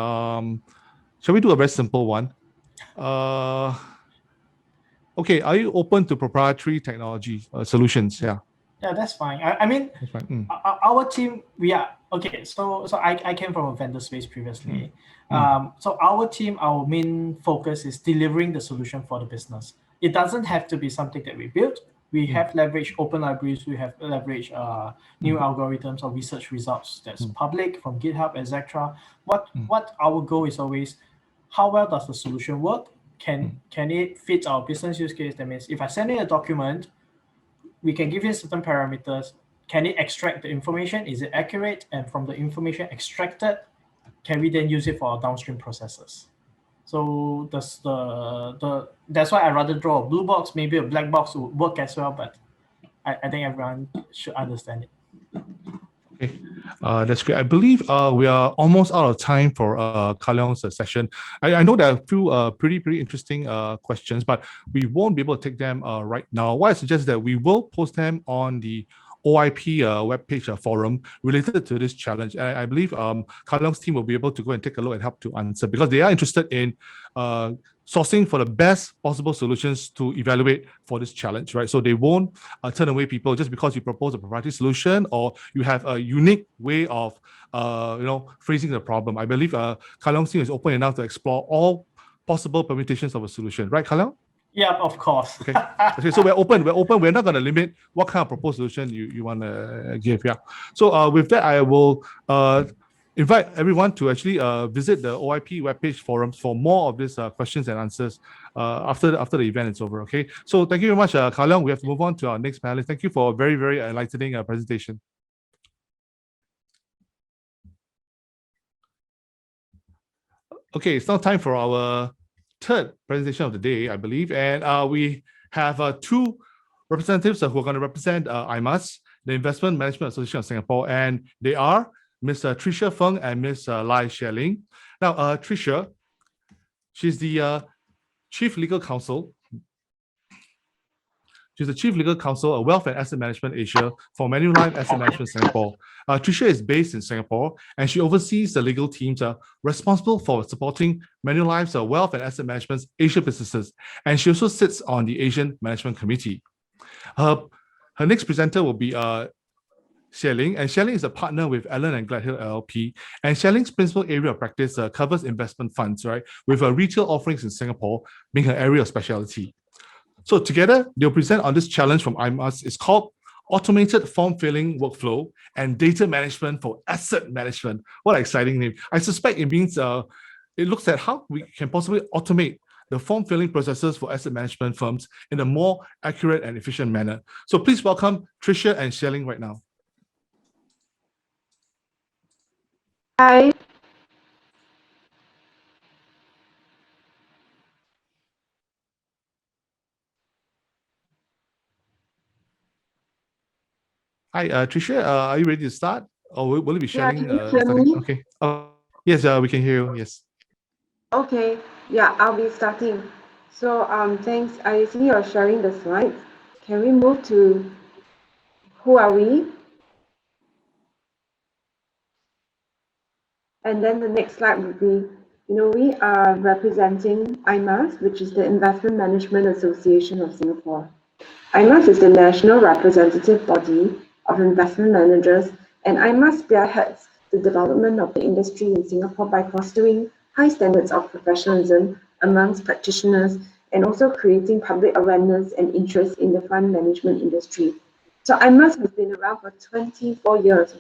shall we do a very simple one? Okay, are you open to proprietary technology solutions? Yeah. Yeah, that's fine. I mean, that's fine. Our team, we are okay. So I came from a vendor space previously. So our team, our main focus is delivering the solution for the business. It doesn't have to be something that we built. We have leveraged open libraries. We have leveraged new algorithms or research results that's public from GitHub, etc. What our goal is always, how well does the solution work? Can it fit our business use case? That means if I send in a document, we can give it certain parameters. Can it extract the information? Is it accurate? And from the information extracted, can we then use it for our downstream processes? So that's why I rather draw a blue box. Maybe a black box would work as well, but I think everyone should understand it. Okay, that's great. I believe we are almost out of time for Kaleong's session. I know there are a few pretty interesting questions, but we won't be able to take them right now. What I suggest is that we will post them on the OIP webpage forum related to this challenge. And I believe Kaleong's team will be able to go and take a look and help to answer, because they are interested in sourcing for the best possible solutions to evaluate for this challenge, right? So they won't turn away people just because you propose a proprietary solution or you have a unique way of phrasing the problem. I believe Kaleong's team is open enough to explore all possible permutations of a solution, right, Kaleong? Yeah, of course. Okay. Okay, so we're open. We're not going to limit what kind of proposed solution you want to give. Yeah. So with that, I will invite everyone to actually visit the OIP webpage forums for more of these questions and answers after the event is over. Okay. So thank you very much, Kaleong. We have to move on to our next panelist. Thank you for a very enlightening presentation. Okay, it's now time for our third presentation of the day, I believe, and we have two representatives who are going to represent IMAS, the Investment Management Association of Singapore, and they are Ms. Tricia Feng and Ms. Lai Xieling. Now, Tricia, she's the Chief Legal Counsel. She's the Chief Legal Counsel of Wealth and Asset Management Asia for Manulife Asset Management Singapore. Tricia is based in Singapore, and she oversees the legal teams responsible for supporting Manulife's Wealth and Asset Management's Asia businesses, and she also sits on the Asian Management Committee. Her next presenter will be Xieling, and Xieling is a partner with Allen & Gladhill LLP, and Xieling's principal area of practice covers investment funds, right, with retail offerings in Singapore being her area of specialty. So together, they'll present on this challenge from IMAS. It's called Automated Form Filling Workflow and Data Management for Asset Management. What an exciting name. I suspect it means it looks at how we can possibly automate the form filling processes for asset management firms in a more accurate and efficient manner. So please welcome Tricia and Xieling right now. Hi. Hi, Tricia, are you ready to start? Or will it be Yeah, Xieling can you hear starting? me? Okay. Yes, we can hear you. Yes. Okay. Yeah, I'll be starting. So thanks. I see you're sharing the slides. Can we move to who are we? And then the next slide would be, we are representing IMAS, which is the Investment Management Association of Singapore. IMAS is the national representative body of investment managers, and IMAS spearheads the development of the industry in Singapore by fostering high standards of professionalism amongst practitioners and also creating public awareness and interest in the fund management industry. So IMAS has been around for 24 years,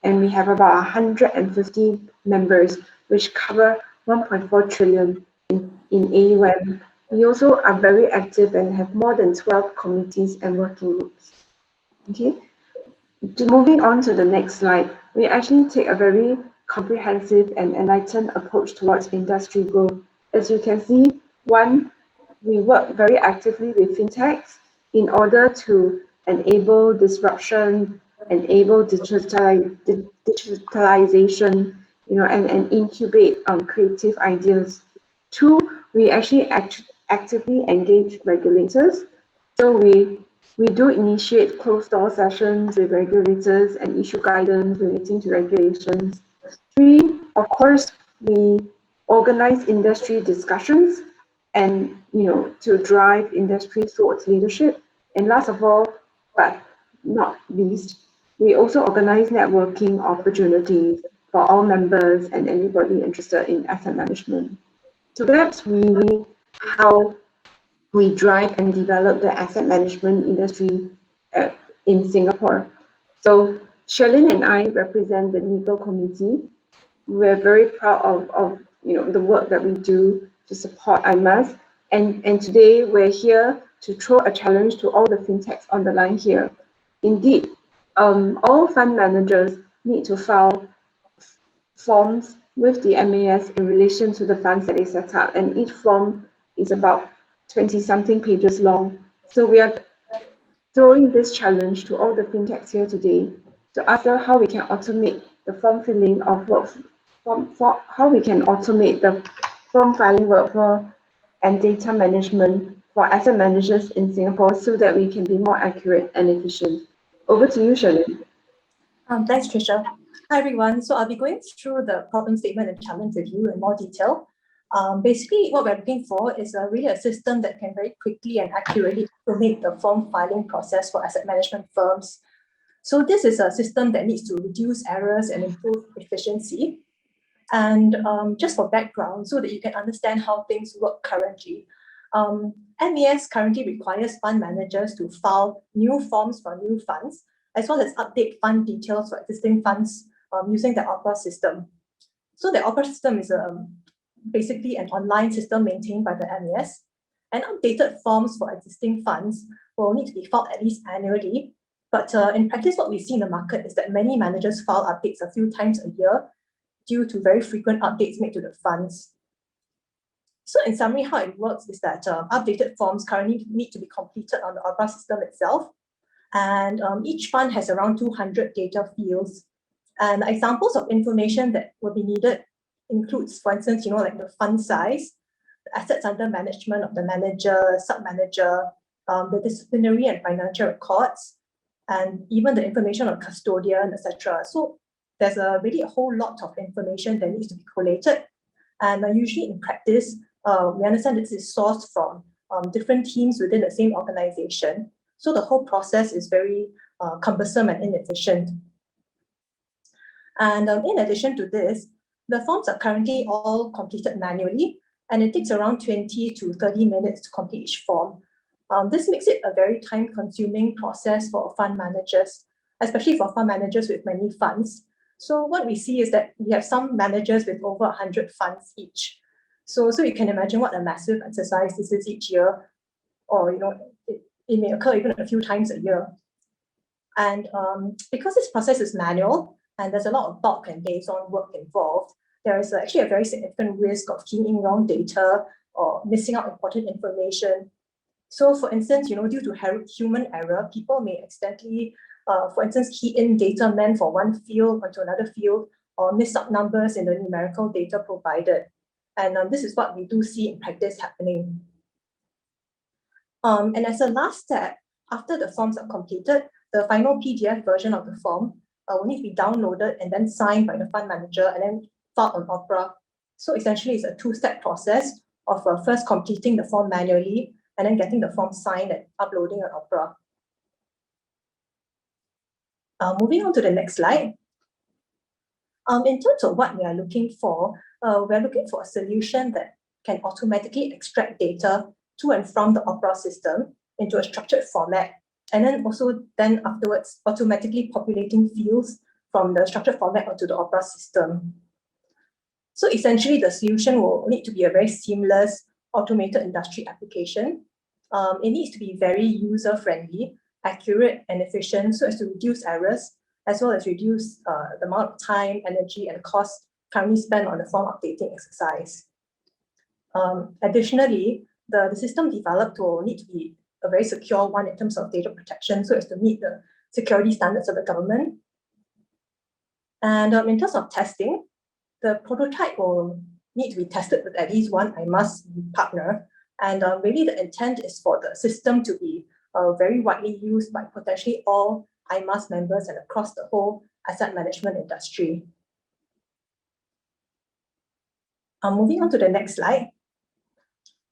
and we have about 150 members, which cover 1.4 trillion in AUM. We also are very active and have more than 12 committees and working groups. Okay, moving on to the next slide, we actually take a very comprehensive and enlightened approach towards industry growth. As you can see, one, we work very actively with fintechs in order to enable disruption, enable digitalization, and incubate creative ideas. Two, we actually actively engage regulators. So we do initiate closed-door sessions with regulators and issue guidance relating to regulations. Three, of course, we organize industry discussions and to drive industry thought leadership. And last of all, but not least, we also organize networking opportunities for all members and anybody interested in asset management. So that's really how we drive and develop the asset management industry in Singapore. So Sherlyn and I represent the legal committee. We're very proud of the work that we do to support IMAS. And today we're here to throw a challenge to all the fintechs on the line here. Indeed, all fund managers need to file forms with the MAS in relation to the funds that they set up, and each form is about 20-something pages long. So we are throwing this challenge to all the fintechs here today to ask them how we can automate the form filling of how we can automate the form filing workflow and data management for asset managers in Singapore so that we can be more accurate and efficient. Over to you, Shirley. Thanks, Trisha. Hi, everyone. So I'll be going through the problem statement and challenge with you in more detail. Basically, what we're looking for is really a system that can very quickly and accurately automate the form filing process for asset management firms. So this is a system that needs to reduce errors and improve efficiency. And just for background, so that you can understand how things work currently, MES currently requires fund managers to file new forms for new funds, as well as update fund details for existing funds using the OPERA system. So the OPERA system is basically an online system maintained by the MES, and updated forms for existing funds will need to be filed at least annually. But in practice, what we see in the market is that many managers file updates a few times a year due to very frequent updates made to the funds. So in summary, how it works is that updated forms currently need to be completed on the OPERA system itself. And each fund has around 200 data fields. And examples of information that will be needed includes, for instance, like the fund size, the assets under management of the manager, sub-manager, the disciplinary and financial records, and even the information on custodian, etc. So there's really a whole lot of information that needs to be collated. And usually in practice, we understand this is sourced from different teams within the same organization. So the whole process is very cumbersome and inefficient. And in addition to this, the forms are currently all completed manually, and it takes around 20 to 30 minutes to complete each form. This makes it a very time-consuming process for fund managers, especially for fund managers with many funds. So what we see is that we have some managers with over 100 funds each. So you can imagine what a massive exercise this is each year, or it may occur even a few times a year. And because this process is manual and there's a lot of bulk and liaison work involved, there is actually a very significant risk of keying in wrong data or missing out important information. So for instance, due to human error, people may accidentally, for instance, key in data meant for one field onto another field, or miss out numbers in the numerical data provided. And this is what we do see in practice happening. And as a last step, after the forms are completed, the final PDF version of the form will need to be downloaded and then signed by the fund manager and then filed on OPERA. So essentially, it's a two-step process of first completing the form manually and then getting the form signed and uploading on OPERA. Moving on to the next slide. In terms of what we are looking for, we're looking for a solution that can automatically extract data to and from the OPERA system into a structured format, and then afterwards automatically populating fields from the structured format onto the OPERA system. So essentially, the solution will need to be a very seamless automated industry application. It needs to be very user-friendly, accurate, and efficient so as to reduce errors, as well as reduce the amount of time, energy, and cost currently spent on the form updating exercise. Additionally, the system developed will need to be a very secure one in terms of data protection so as to meet the security standards of the government. And in terms of testing, the prototype will need to be tested with at least one IMAS partner. And really the intent is for the system to be very widely used by potentially all IMAS members and across the whole asset management industry. Moving on to the next slide.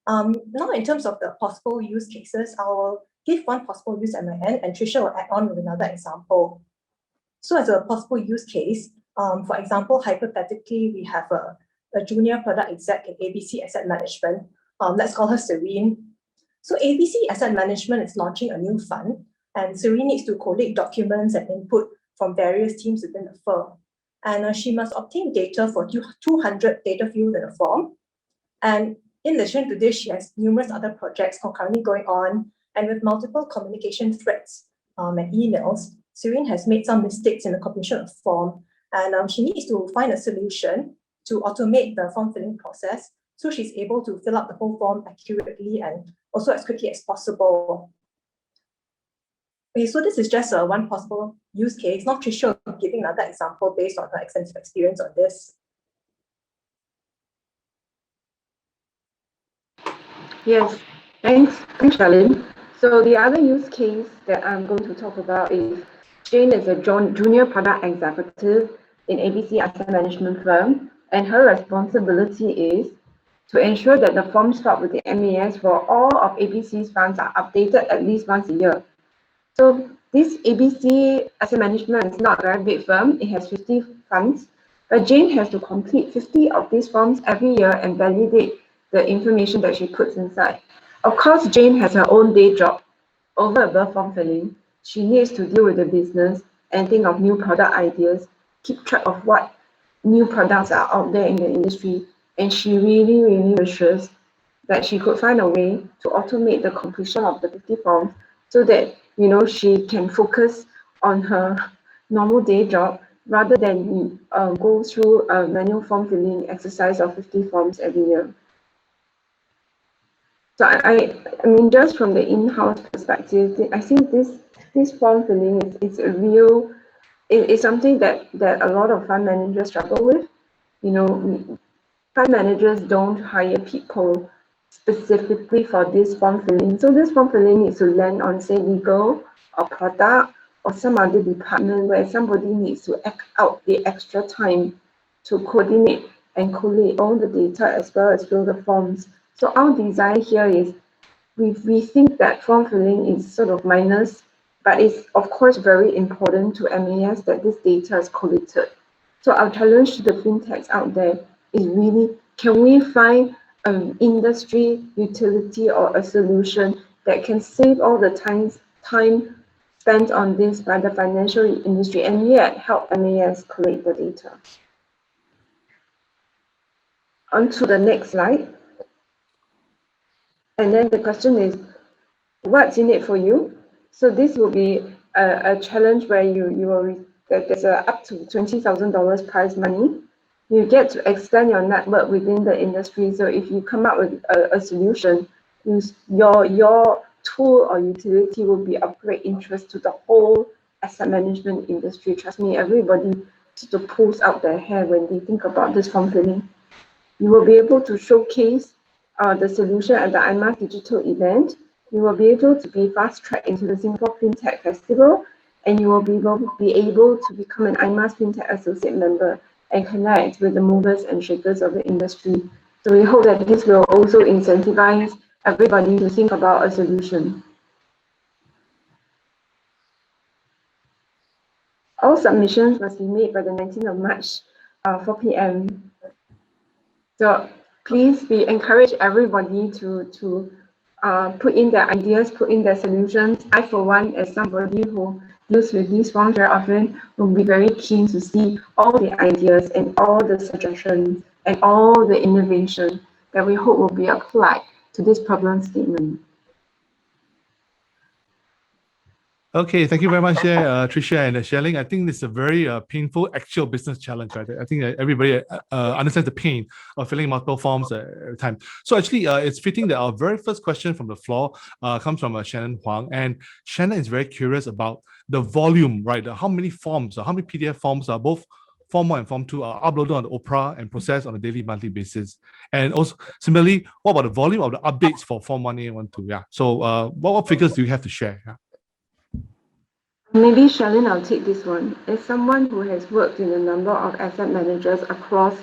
Now, in terms of the possible use cases, I will give one possible use at my end, and Trisha will add on with another example. So as a possible use case, for example, hypothetically, we have a junior product exec in ABC Asset Management. Let's call her Serene. So ABC Asset Management is launching a new fund, and Serene needs to collate documents and input from various teams within the firm. And she must obtain data for 200 data fields in a form. And in addition to this, she has numerous other projects concurrently going on, and with multiple communication threads and emails, Serene has made some mistakes in the completion of the form, and she needs to find a solution to automate the form filling process so she's able to fill out the whole form accurately and also as quickly as possible. Okay, so this is just one possible use case. Not too sure of giving another example based on her extensive experience on this. Yes, thanks, Charlene. So the other use case that I'm going to talk about is Jane is a junior product executive in ABC Asset Management firm, and her responsibility is to ensure that the form stock with the MAS for all of ABC's funds are updated at least once a year. So this ABC Asset Management is not a very big firm. It has 50 funds, but Jane has to complete 50 of these forms every year and validate the information that she puts inside. Of course, Jane has her own day job. Over above form filling, she needs to deal with the business and think of new product ideas, keep track of what new products are out there in the industry, and she really wishes that she could find a way to automate the completion of the 50 forms so that she can focus on her normal day job rather than go through a manual form filling exercise of 50 forms every year. So I mean, just from the in-house perspective, I think this form filling is a real, it's something that a lot of fund managers struggle with. Fund managers don't hire people specifically for this form filling. So this form filling needs to land on, say, legal or product or some other department where somebody needs to act out the extra time to coordinate and collate all the data as well as fill the forms. So our design here is we think that form filling is sort of minus, but it's of course very important to MAS that this data is collated. So our challenge to the fintechs out there is really, can we find an industry utility or a solution that can save all the time spent on this by the financial industry and yet help MAS collate the data. On to the next slide. And then the question is, what's in it for you? So this will be a challenge where you will there's a up to $20,000 prize money. You get to extend your network within the industry. So if you come up with a solution, your tool or utility will be of great interest to the whole asset management industry. Trust me, everybody sort of pulls out their hair when they think about this form filling. You will be able to showcase the solution at the IMAS digital event. You will be able to be fast-tracked into the Singapore FinTech Festival, and you will be able to become an IMAS FinTech Associate member and connect with the movers and shakers of the industry. So we hope that this will also incentivize everybody to think about a solution. All submissions must be made by the 19th of March, 4 p.m. So please, we encourage everybody to put in their ideas, put in their solutions. I, for one, as somebody who deals with these forms very often, will be very keen to see all the ideas and all the suggestions and all the innovation that we hope will be applied to this problem statement. Okay, thank you very much there, Tricia and Shelling. I think this is a very painful actual business challenge, right? I think everybody understands the pain of filling multiple forms at a time. So actually, it's fitting that our very first question from the floor comes from Shannon Huang. And Shannon is very curious about the volume, right? How many forms, how many PDF forms are both Form 1 and Form 2 are uploaded on the Opera and processed on a daily, monthly basis. And also, similarly, what about the volume of the updates for Form 1A and 1.2? Yeah. So what figures do you have to share? Yeah. Maybe Charlene, I'll take this one. As someone who has worked in a number of asset managers across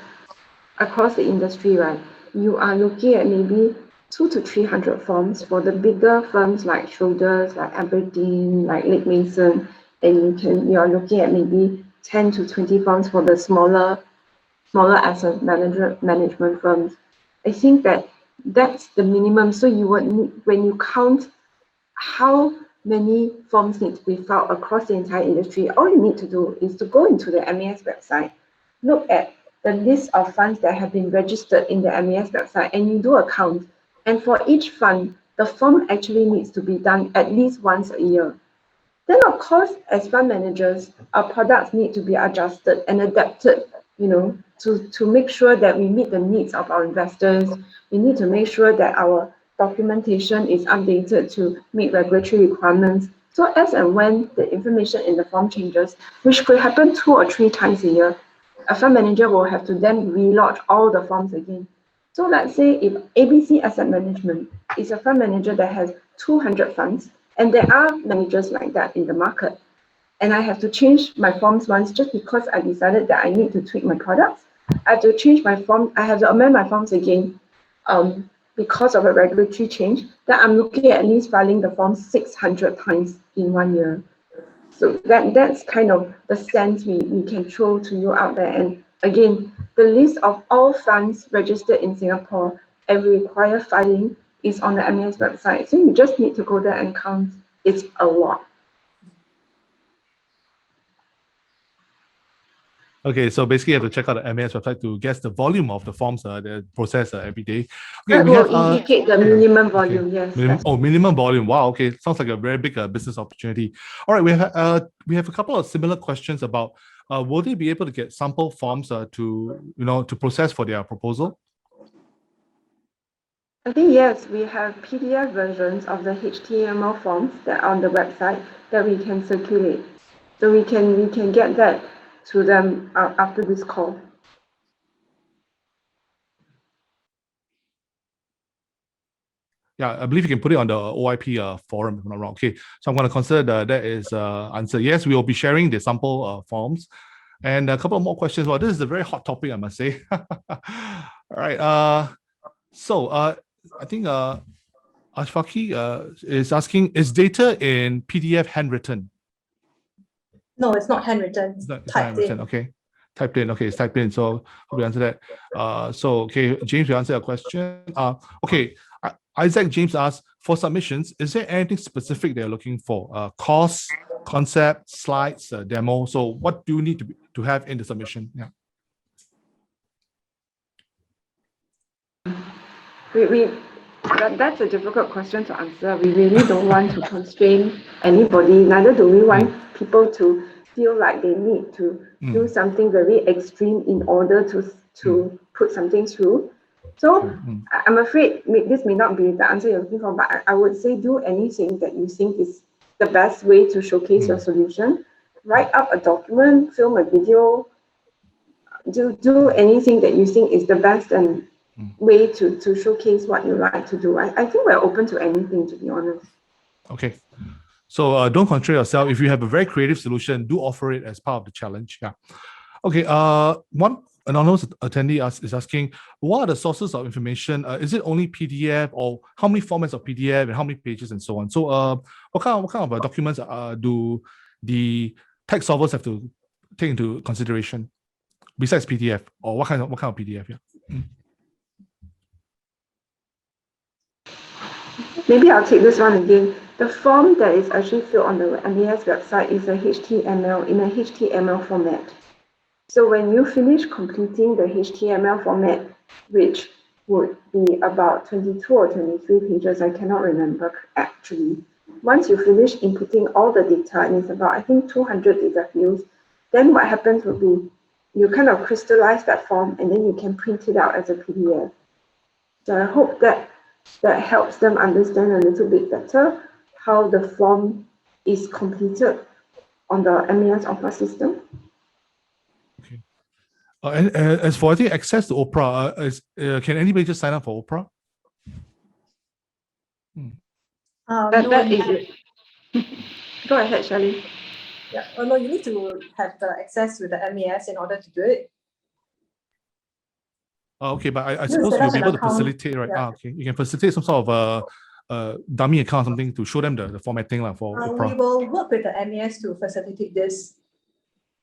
the industry, right? You are looking at maybe 200 to 300 forms for the bigger firms like Schroders, like Aberdeen, like Lake Mason, and you are looking at maybe 10 to 20 forms for the smaller asset management firms. I think that's the minimum. So you would need, when you count how many forms need to be filed across the entire industry, all you need to do is to go into the MAS website, look at the list of funds that have been registered in the MAS website, and you do a count. And for each fund, the form actually needs to be done at least once a year. Then, of course, as fund managers, our products need to be adjusted and adapted, to make sure that we meet the needs of our investors. We need to make sure that our documentation is updated to meet regulatory requirements. So as and when the information in the form changes, which could happen 2 or 3 times a year, a fund manager will have to then relodge all the forms again. So let's say if ABC Asset Management is a fund manager that has 200 funds, and there are managers like that in the market, and I have to change my forms once just because I decided that I need to tweak my products, I have to change my form, I have to amend my forms again because of a regulatory change, then I'm looking at least filing the form 600 times in 1 year. So that's kind of the sense we can throw to you out there. And again, the list of all funds registered in Singapore and require filing is on the MAS website. So you just need to go there and count. It's a lot. Okay, so basically you have to check out the MAS website to guess the volume of the forms that process every day. Okay, That we will have indicate the minimum okay. volume, yes. Minimum volume. Wow, okay. Sounds like a very big business opportunity. All right, we have a couple of similar questions about will they be able to get sample forms to process for their proposal? I think yes, we have PDF versions of the HTML forms that are on the website that we can circulate. So we can get that to them after this call. Yeah, I believe you can put it on the OIP forum if I'm not wrong. Okay, so I'm going to consider that is answer. Yes, we will be sharing the sample forms. And a couple of more questions. Well, this is a very hot topic, I must say. All right. So I think Ashfaqi is asking, is data in PDF handwritten? No, it's not handwritten. It's It's typed handwritten, in. okay. Typed in, okay, it's typed in. So hope we answer that. So okay, James, you answer your question. Okay, Isaac James asks, for submissions, is there anything specific they're looking for? Course, concept, slides, demo. So what do you need to have in the submission? Yeah. That's a difficult question to answer. We really don't want to constrain anybody. Neither do we want people to feel like they need to do something very extreme in order to put something through. So I'm afraid this may not be the answer you're looking for, but I would say do anything that you think is the best way to showcase your solution. Write up a document, film a video, do anything that you think is the best and way to showcase what you like to do. I think we're open to anything, to be honest. Okay. So don't constrain yourself. If you have a very creative solution, do offer it as part of the challenge. Yeah. Okay. One anonymous attendee is asking, what are the sources of information? Is it only PDF, or how many formats of PDF and how many pages and so on? So what kind of documents do the tech solvers have to take into consideration besides PDF, or what kind of PDF? Yeah. Maybe I'll take this one again. The form that is actually filled on the MAS website is a HTML in a HTML format. So when you finish completing the HTML format, which would be about 22 or 23 pages, I cannot remember actually. Once you finish inputting all the data, and it's about, I think, 200 data fields, then what happens would be you kind of crystallize that form and then you can print it out as a PDF. So I hope that helps them understand a little bit better how the form is completed on the MAS offer system. Okay. And as for, I think, access to Opera, can anybody just sign up for Opera? That is it. Go ahead, Shirley. Yeah. Oh no, you need to have the access to the MAS in order to do it. Okay, but I You suppose set you'll up be an able to account. facilitate, right? Yeah. Okay. You can facilitate some sort of dummy account, something to show them the formatting for We Opera. will work with the MAS to facilitate this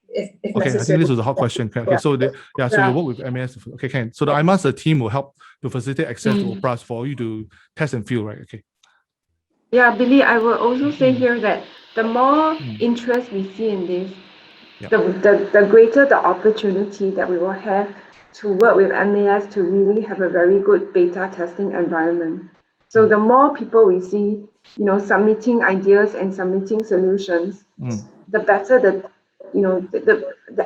if Okay, necessary. I think this was a hot question. Okay, Yeah. so so you work with MAS. Okay, can. So the IMAS team will help to facilitate access to Opera for you to test and feel, right? Okay. Yeah, Billy, I will also say here that the more interest we see in this, the greater the opportunity that we will have to work with MAS to really have a very good beta testing environment. So the more people we see, submitting ideas and submitting solutions, the better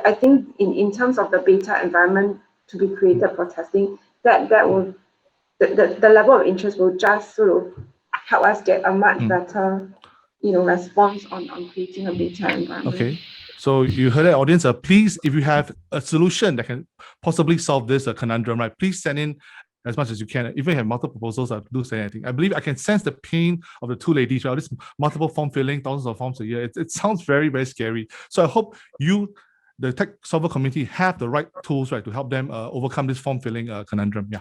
I think in terms of the beta environment to be created for testing, that will the level of interest will just sort of help us get a much better response on creating a better environment. Okay. So you heard that, audience. Please, if you have a solution that can possibly solve this conundrum, right, please send in as much as you can. Even if you have multiple proposals, do say anything. I believe I can sense the pain of the two ladies, right? This multiple form filling, thousands of forms a year. It sounds very, very scary. So I hope you, the tech solver community, have the right tools, right, to help them overcome this form filling conundrum. Yeah.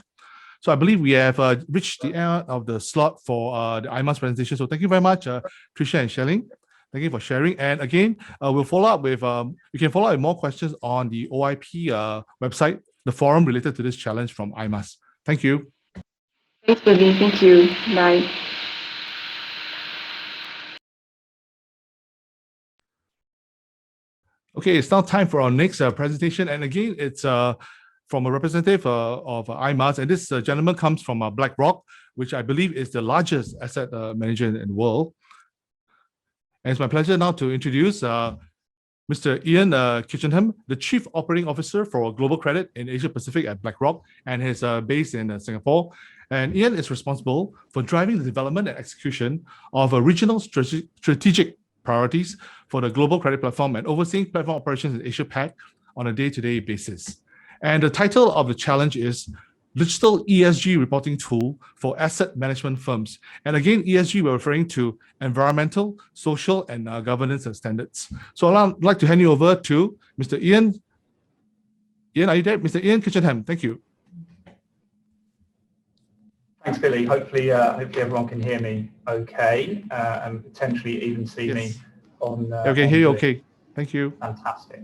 So I believe we have reached the end of the slot for the IMAS presentation. So thank you very much, Tricia and Shelling. Thank you for sharing. And again, we'll follow up with, you can follow up with more questions on the OIP website, the forum related to this challenge from IMAS. Thank you. Thanks, Billy. Thank you. Bye. Okay, it's now time for our next presentation. And again, it's from a representative of IMAS. And this gentleman comes from BlackRock, which I believe is the largest asset manager in the world. And it's my pleasure now to introduce Mr. Ian Kitchenham, the Chief Operating Officer for Global Credit in Asia Pacific at BlackRock, and he's based in Singapore. And Ian is responsible for driving the development and execution of regional strategic priorities for the Global Credit Platform and overseeing platform operations in Asia Pac on a day-to-day basis. And the title of the challenge is Digital ESG Reporting Tool for Asset Management Firms. And again, ESG, we're referring to environmental, social, and governance standards. So I'd like to hand you over to Mr. Ian. Ian, are you there? Mr. Ian Kitchenham, thank you. Thanks, Billy. Hopefully everyone can hear me okay, and potentially even see me on. I can hear you okay. Thank you. Fantastic.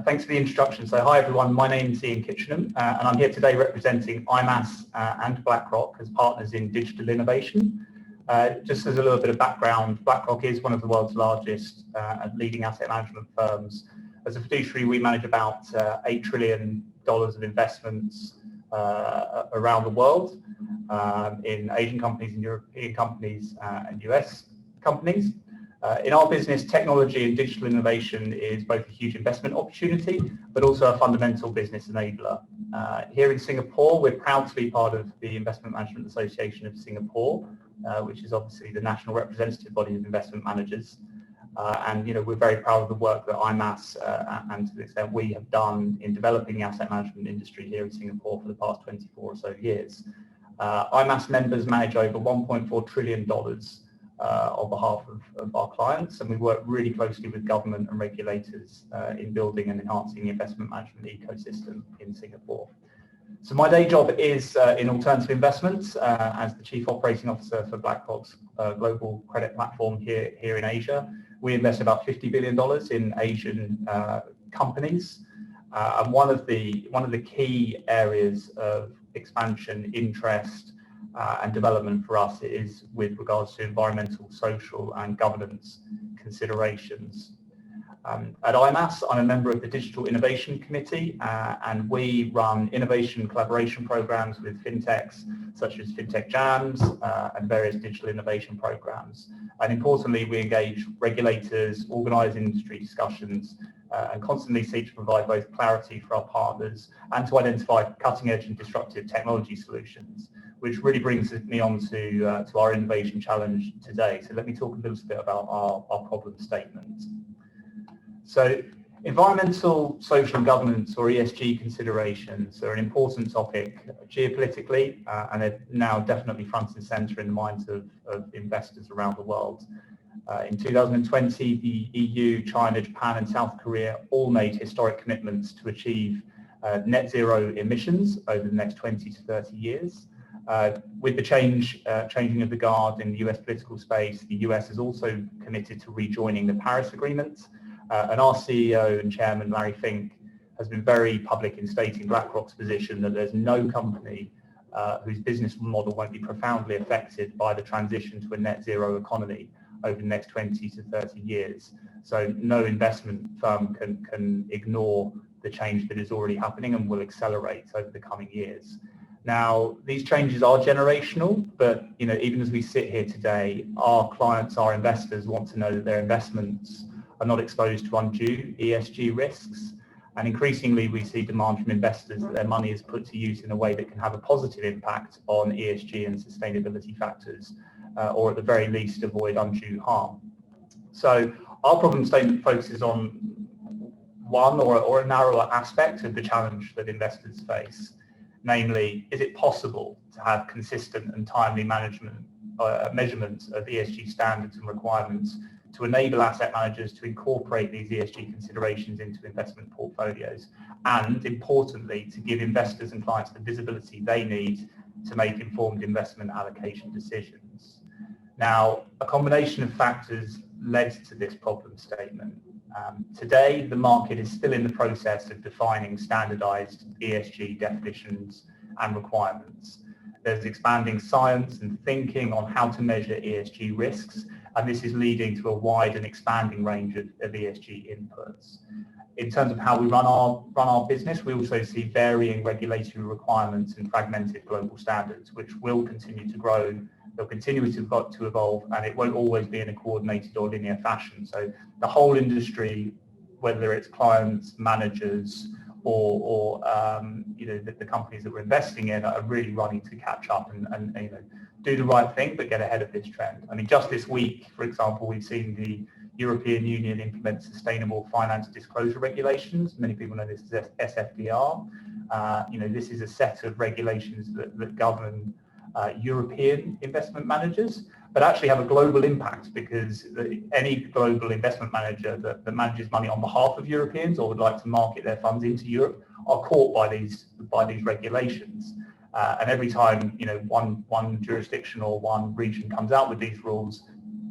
Thanks for the introduction. So hi everyone, my name is Ian Kitchenham, and I'm here today representing IMAS and BlackRock as partners in digital innovation. Just as a little bit of background, BlackRock is one of the world's largest and leading asset management firms. As a fiduciary, we manage about $8 trillion of investments around the world in Asian companies and European companies and US companies. In our business, technology and digital innovation is both a huge investment opportunity, but also a fundamental business enabler. Here in Singapore, we're proud to be part of the Investment Management Association of Singapore, which is obviously the national representative body of investment managers. And we're very proud of the work that IMAS and to the extent we have done in developing the asset management industry here in Singapore for the past 24 or so years. IMAS members manage over $1.4 trillion on behalf of our clients, and we work really closely with government and regulators in building and enhancing the investment management ecosystem in Singapore. So my day job is in alternative investments as the Chief Operating Officer for BlackRock's global credit platform here in Asia. We invest about $50 billion in Asian companies, and one of the key areas of expansion, interest, and development for us is with regards to environmental, social, and governance considerations. At IMAS, I'm a member of the Digital Innovation Committee, and we run innovation collaboration programs with fintechs such as Fintech Jams and various digital innovation programs. And importantly, we engage regulators, organize industry discussions, and constantly seek to provide both clarity for our partners and to identify cutting-edge and disruptive technology solutions, which really brings me on to our innovation challenge today. So let me talk a little bit about our problem statement. So environmental, social and governance, or ESG considerations, are an important topic geopolitically, and they're now definitely front and center in the minds of investors around the world. In 2020, the EU, China, Japan and South Korea all made historic commitments to achieve net zero emissions over the next 20 to 30 years. With the changing of the guard in the US political space, the US has also committed to rejoining the Paris Agreement. And our CEO and chairman, Larry Fink, has been very public in stating BlackRock's position that there's no company whose business model won't be profoundly affected by the transition to a net zero economy over the next 20 to 30 years. So no investment firm can ignore the change that is already happening and will accelerate over the coming years. Now, these changes are generational, but even as we sit here today, our clients, our investors want to know that their investments are not exposed to undue ESG risks. And increasingly, we see demand from investors that their money is put to use in a way that can have a positive impact on ESG and sustainability factors, or at the very least avoid undue harm. So our problem statement focuses on one or a narrower aspect of the challenge that investors face. Namely, is it possible to have consistent and timely measurement of ESG standards and requirements to enable asset managers to incorporate these ESG considerations into investment portfolios, and importantly, to give investors and clients the visibility they need to make informed investment allocation decisions. Now, a combination of factors led to this problem statement. Today, the market is still in the process of defining standardized ESG definitions and requirements. There's expanding science and thinking on how to measure ESG risks, and this is leading to a wide and expanding range of ESG inputs. In terms of how we run our business, we also see varying regulatory requirements and fragmented global standards, which will continue to grow. They'll continue to evolve, and it won't always be in a coordinated or linear fashion. So the whole industry, whether it's clients, managers, or the companies that we're investing in, are really running to catch up and do the right thing, but get ahead of this trend. I mean, just this week, for example, we've seen the European Union implement sustainable finance disclosure regulations. Many people know this as SFDR. This is a set of regulations that govern European investment managers, but actually have a global impact, because any global investment manager that manages money on behalf of Europeans or would like to market their funds into Europe are caught by these regulations. And every time one jurisdiction or one region comes out with these rules,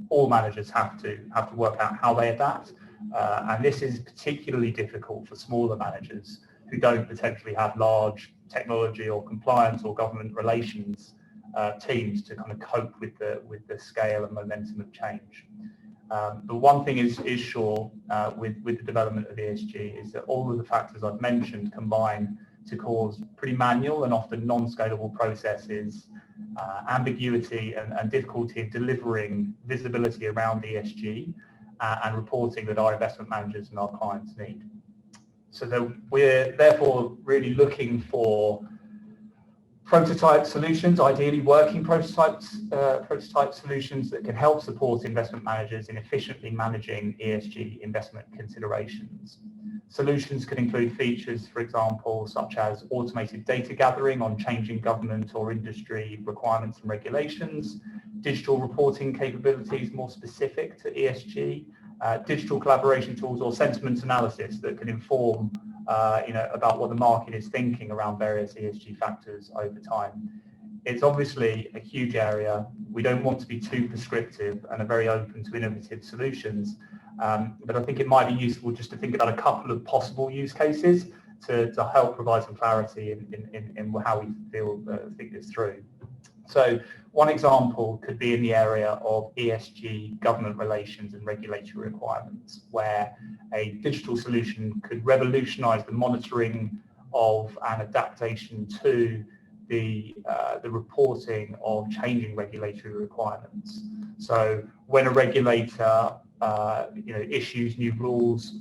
all managers have to work out how they adapt. And this is particularly difficult for smaller managers who don't potentially have large technology or compliance or government relations teams to kind of cope with the scale and momentum of change. But one thing is sure with the development of ESG is that all of the factors I've mentioned combine to cause pretty manual and often non-scalable processes, ambiguity and difficulty in delivering visibility around ESG and reporting that our investment managers and our clients need. So we're therefore really looking for prototype solutions, ideally working prototype solutions that can help support investment managers in efficiently managing ESG investment considerations. Solutions can include features, for example, such as automated data gathering on changing government or industry requirements and regulations, digital reporting capabilities more specific to ESG, digital collaboration tools, or sentiment analysis that can inform about what the market is thinking around various ESG factors over time. It's obviously a huge area. We don't want to be too prescriptive and are very open to innovative solutions. But I think it might be useful just to think about a couple of possible use cases to help provide some clarity in how we think this through. So one example could be in the area of ESG government relations and regulatory requirements, where a digital solution could revolutionize the monitoring of and adaptation to the reporting of changing regulatory requirements. So when a regulator issues new rules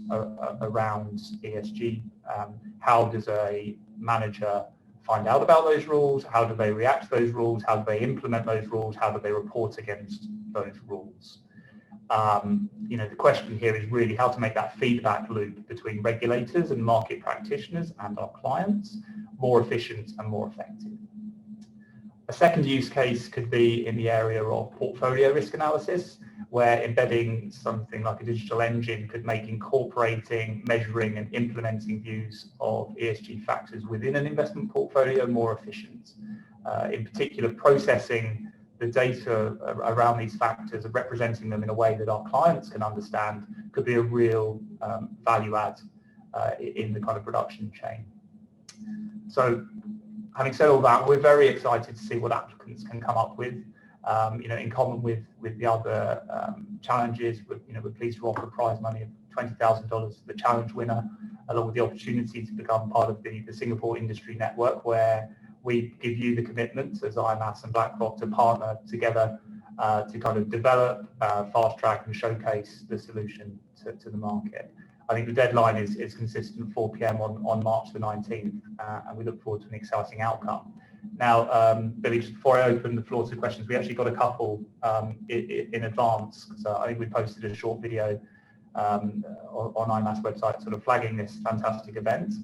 around ESG, how does a manager find out about those rules? How do they react to those rules? How do they implement those rules? How do they report against those rules? The question here is really how to make that feedback loop between regulators and market practitioners and our clients more efficient and more effective. A second use case could be in the area of portfolio risk analysis, where embedding something like a digital engine could make incorporating, measuring and implementing views of ESG factors within an investment portfolio more efficient. In particular, processing the data around these factors and representing them in a way that our clients can understand could be a real value add in the kind of production chain. So having said all that, we're very excited to see what applicants can come up with. In common with the other challenges, we're pleased to offer prize money of $20,000 to the challenge winner, along with the opportunity to become part of the Singapore Industry Network, where we give you the commitment as IMAS and BlackRock to partner together to kind of develop, fast track and showcase the solution to the market. I think the deadline is consistent 4 p.m. on March the 19th, and we look forward to an exciting outcome. Now, Billy, just before I open the floor to questions, we actually got a couple in advance. So I think we posted a short video on IMAS website sort of flagging this fantastic event.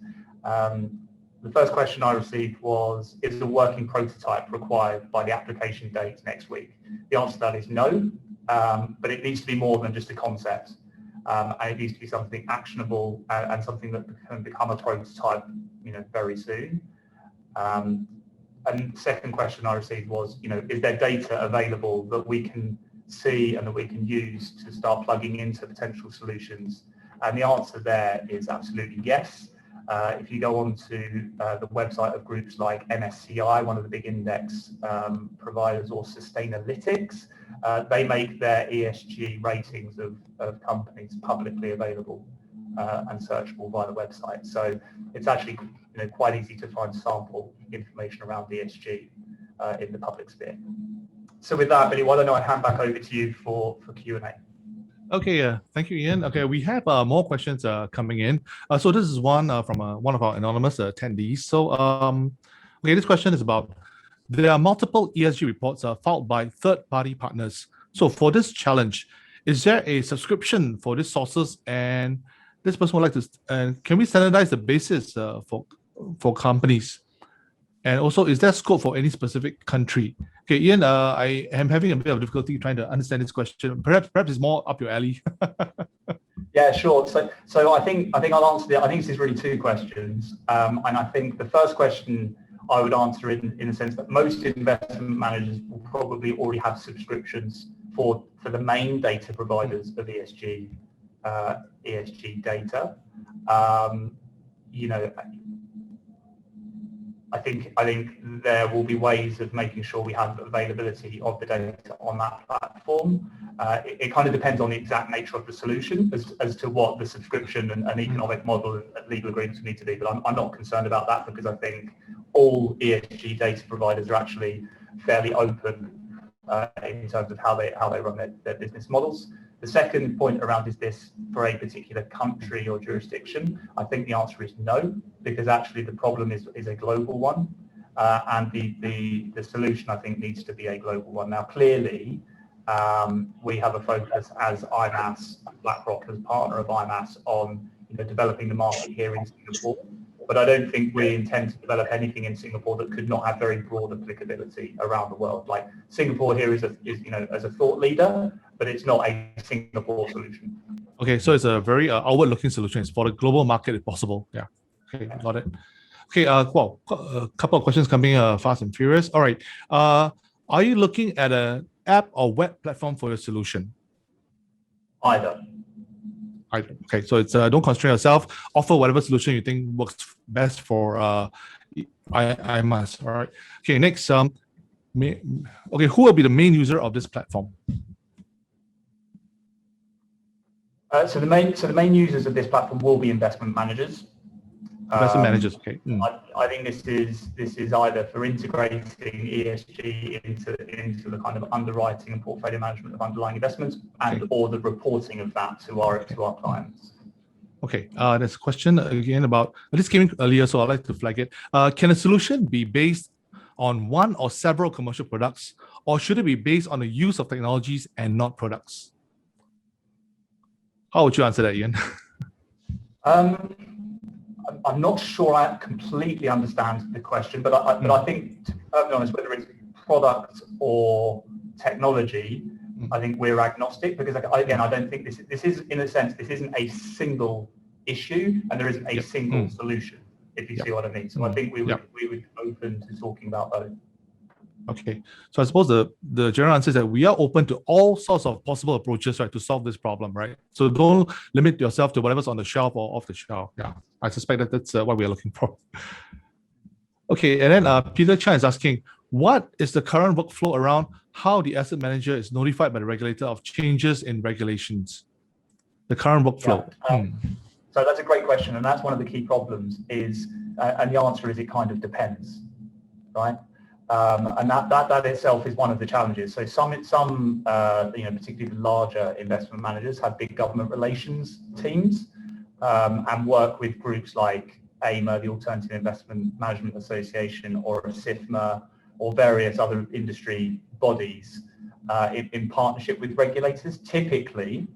The first question I received was, is a working prototype required by the application date next week? The answer to that is no, but it needs to be more than just a concept. And it needs to be something actionable and something that can become a prototype, very soon. And the second question I received was, is there data available that we can see and that we can use to start plugging into potential solutions? And the answer there is absolutely yes. If you go on to the website of groups like MSCI, one of the big index providers, or Sustainalytics, they make their ESG ratings of companies publicly available and searchable via the website. So it's actually quite easy to find sample information around ESG in the public sphere. So with that, Billy, why don't I hand back over to you for Q&A? Okay, thank you, Ian. Okay, we have more questions coming in. So this is one from one of our anonymous attendees. So okay, this question is about, there are multiple ESG reports filed by third-party partners. So for this challenge, is there a subscription for these sources? And this person would like to, can we standardize the basis for companies? And also, is there scope for any specific country? Okay, Ian, I am having a bit of difficulty trying to understand this question. Perhaps it's more up your alley. Yeah, sure. So I think I'll answer I think this is really two questions. And I think the first question I would answer in the sense that most investment managers will probably already have subscriptions for the main data providers of ESG data. I think there will be ways of making sure we have availability of the data on that platform. It kind of depends on the exact nature of the solution as to what the subscription and economic model and legal agreements need to be. But I'm not concerned about that, because I think all ESG data providers are actually fairly open in terms of how they run their business models. The second point around, is this for a particular country or jurisdiction? I think the answer is no, because actually the problem is a global one, and the solution, I think, needs to be a global one. Now, clearly, we have a focus as IMAS, BlackRock as partner of IMAS, on developing the market here in Singapore. But I don't think we intend to develop anything in Singapore that could not have very broad applicability around the world. Like, Singapore here is as a thought leader, but it's not a Singapore solution. Okay, so it's a very outward-looking solution. It's for the global market if possible. Yeah. Okay, got it. Okay, well, a couple of questions coming fast and furious. All right. Are you looking at an app or web platform for your solution? Either. Okay, so it's don't constrain yourself. Offer whatever solution you think works best for IMAS. All right. Okay, next. Okay, who will be the main user of this platform? So the main users of this platform will be investment managers. Investment managers, okay. I think this is either for integrating ESG into the kind of underwriting and portfolio management of underlying investments, and or the reporting of that to our clients. Okay, there's a question again about, this came in earlier, so I'd like to flag it. Can a solution be based on one or several commercial products, or should it be based on the use of technologies and not products? How would you answer that, Ian? I'm not sure I completely understand the question, but I think, to be perfectly honest, whether it's product or technology, I think we're agnostic, because again, I don't think this is, in a sense, this isn't a single issue, and there isn't a single solution, if you see what I mean. So I think we would be open to talking about both. Okay, so I suppose the general answer is that we are open to all sorts of possible approaches, right, to solve this problem, right? So don't limit yourself to whatever's on the shelf or off the shelf. Yeah, I suspect that that's what we are looking for. Okay, and then Peter Chan is asking, what is the current workflow around how the asset manager is notified by the regulator of changes in regulations? The current workflow. So that's a great question, and that's one of the key problems is, and the answer is it kind of depends, right? And that itself is one of the challenges. So some particularly the larger investment managers have big government relations teams and work with groups like AIMA, the Alternative Investment Management Association, or a SIFMA, or various other industry bodies in partnership with regulators. Typically,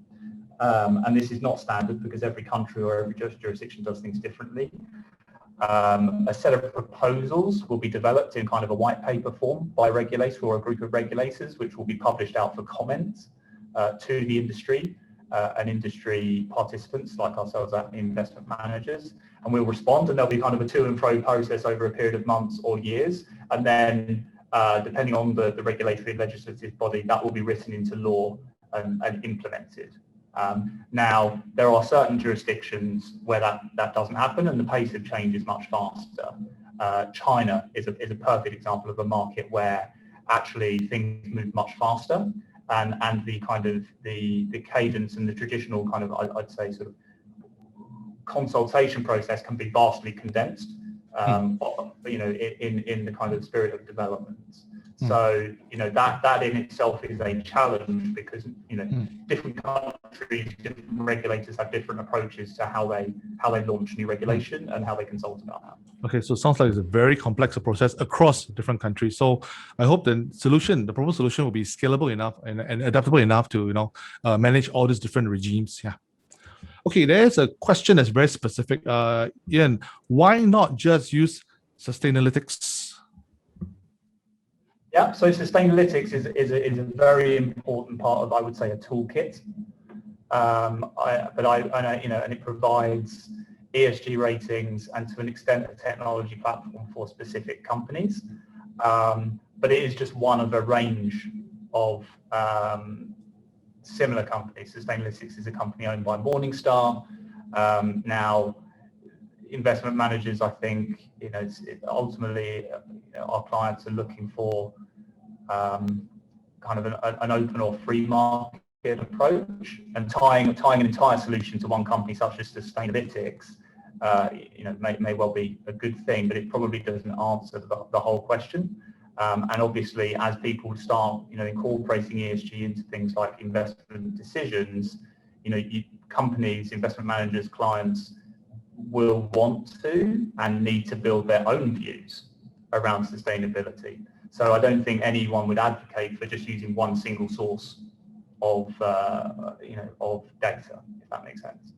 and this is not standard because every country or every jurisdiction does things differently, a set of proposals will be developed in kind of a white paper form by a regulator or a group of regulators, which will be published out for comment to the industry and industry participants like ourselves at investment managers, and we'll respond, and there'll be kind of a to and fro process over a period of months or years, and then depending on the regulatory legislative body, that will be written into law and implemented. Now, there are certain jurisdictions where that doesn't happen and the pace of change is much faster. China is a perfect example of a market where actually things move much faster, and the kind of the cadence and the traditional kind of, I'd say, sort of consultation process can be vastly condensed, you know, in the kind of spirit of development. So, you know, that in itself is a challenge because, you know, different countries, different regulators have different approaches to how they launch new regulation and how they consult about that. Okay, so it sounds like it's a very complex process across different countries. So I hope the proposed solution will be scalable enough and adaptable enough to, you know, manage all these different regimes. Yeah. Okay, there's a question that's very specific. Ian, why not just use Sustainalytics? Yeah, so Sustainalytics is a very important part of, I would say, a toolkit. You know, and it provides ESG ratings and to an extent a technology platform for specific companies. But it is just one of a range of similar companies. Sustainalytics is a company owned by Morningstar. Now, investment managers, I think, you know, ultimately our clients are looking for kind of an open or free market approach, and tying an entire solution to one company such as Sustainalytics, you know, may well be a good thing, but it probably doesn't answer the whole question. And obviously, as people start, you know, incorporating ESG into things like investment decisions, you know, companies, investment managers, clients will want to and need to build their own views around sustainability. So I don't think anyone would advocate for just using one single source of, you know, of data, if that makes sense.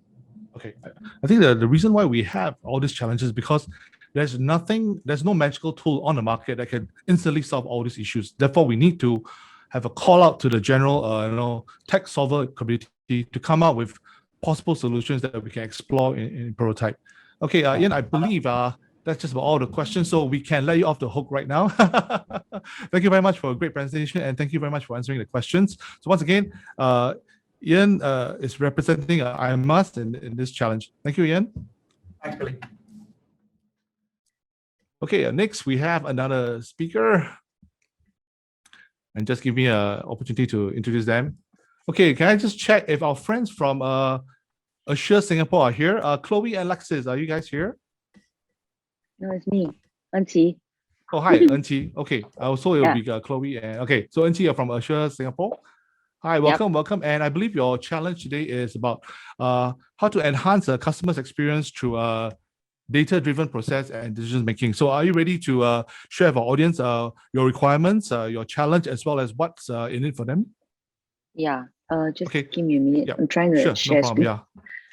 Okay, I think the reason why we have all these challenges is because there's no magical tool on the market that can instantly solve all these issues. Therefore, we need to have a call out to the general, you know, tech solver community to come up with possible solutions that we can explore in prototype. Okay, Ian, I believe that's just about all the questions, so we can let you off the hook right now. Thank you very much for a great presentation, and thank you very much for answering the questions. So once again, Ian is representing IMAS in this challenge. Thank you, Ian. Thanks, Billy. Okay, next we have another speaker. And just give me an opportunity to introduce them. Okay, can I just check if our friends from Assure Singapore are here? Chloe and Alexis, are you guys here? No, it's me, Enqi. Oh, hi, Enqi. Okay, so it will be Chloe. And okay, so Enqi, you're from Assure Singapore. Hi, welcome. And I believe your challenge today is about how to enhance a customer's experience through data-driven process and decision making. So are you ready to share with our audience your requirements, your challenge, as well as what's in it for them? Yeah, just give me a minute. Yeah. I'm trying to share no problem. screen.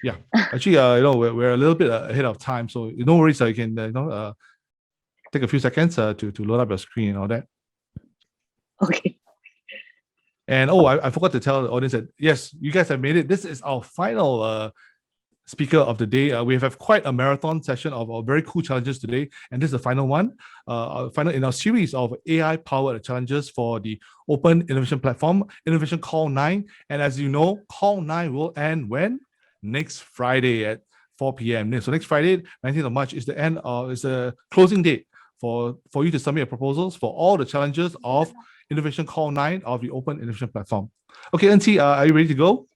Yeah. Actually, you know, we're a little bit ahead of time, so no worries. You can, you know, take a few seconds to load up your screen and all that. Okay. And oh, I forgot to tell the audience that yes, you guys have made it. This is our final speaker of the day. We have quite a marathon session of our very cool challenges today, and this is the final one, final in our series of AI-powered challenges for the Open Innovation Platform, Innovation Call 9. And as you know, Call 9 will end when? Next Friday at 4 p.m. So next Friday, 19th of March, is the end is the closing date for you to submit your proposals for all the challenges of Innovation Call 9 of the Open Innovation Platform. Okay, Enqi, are you ready to go?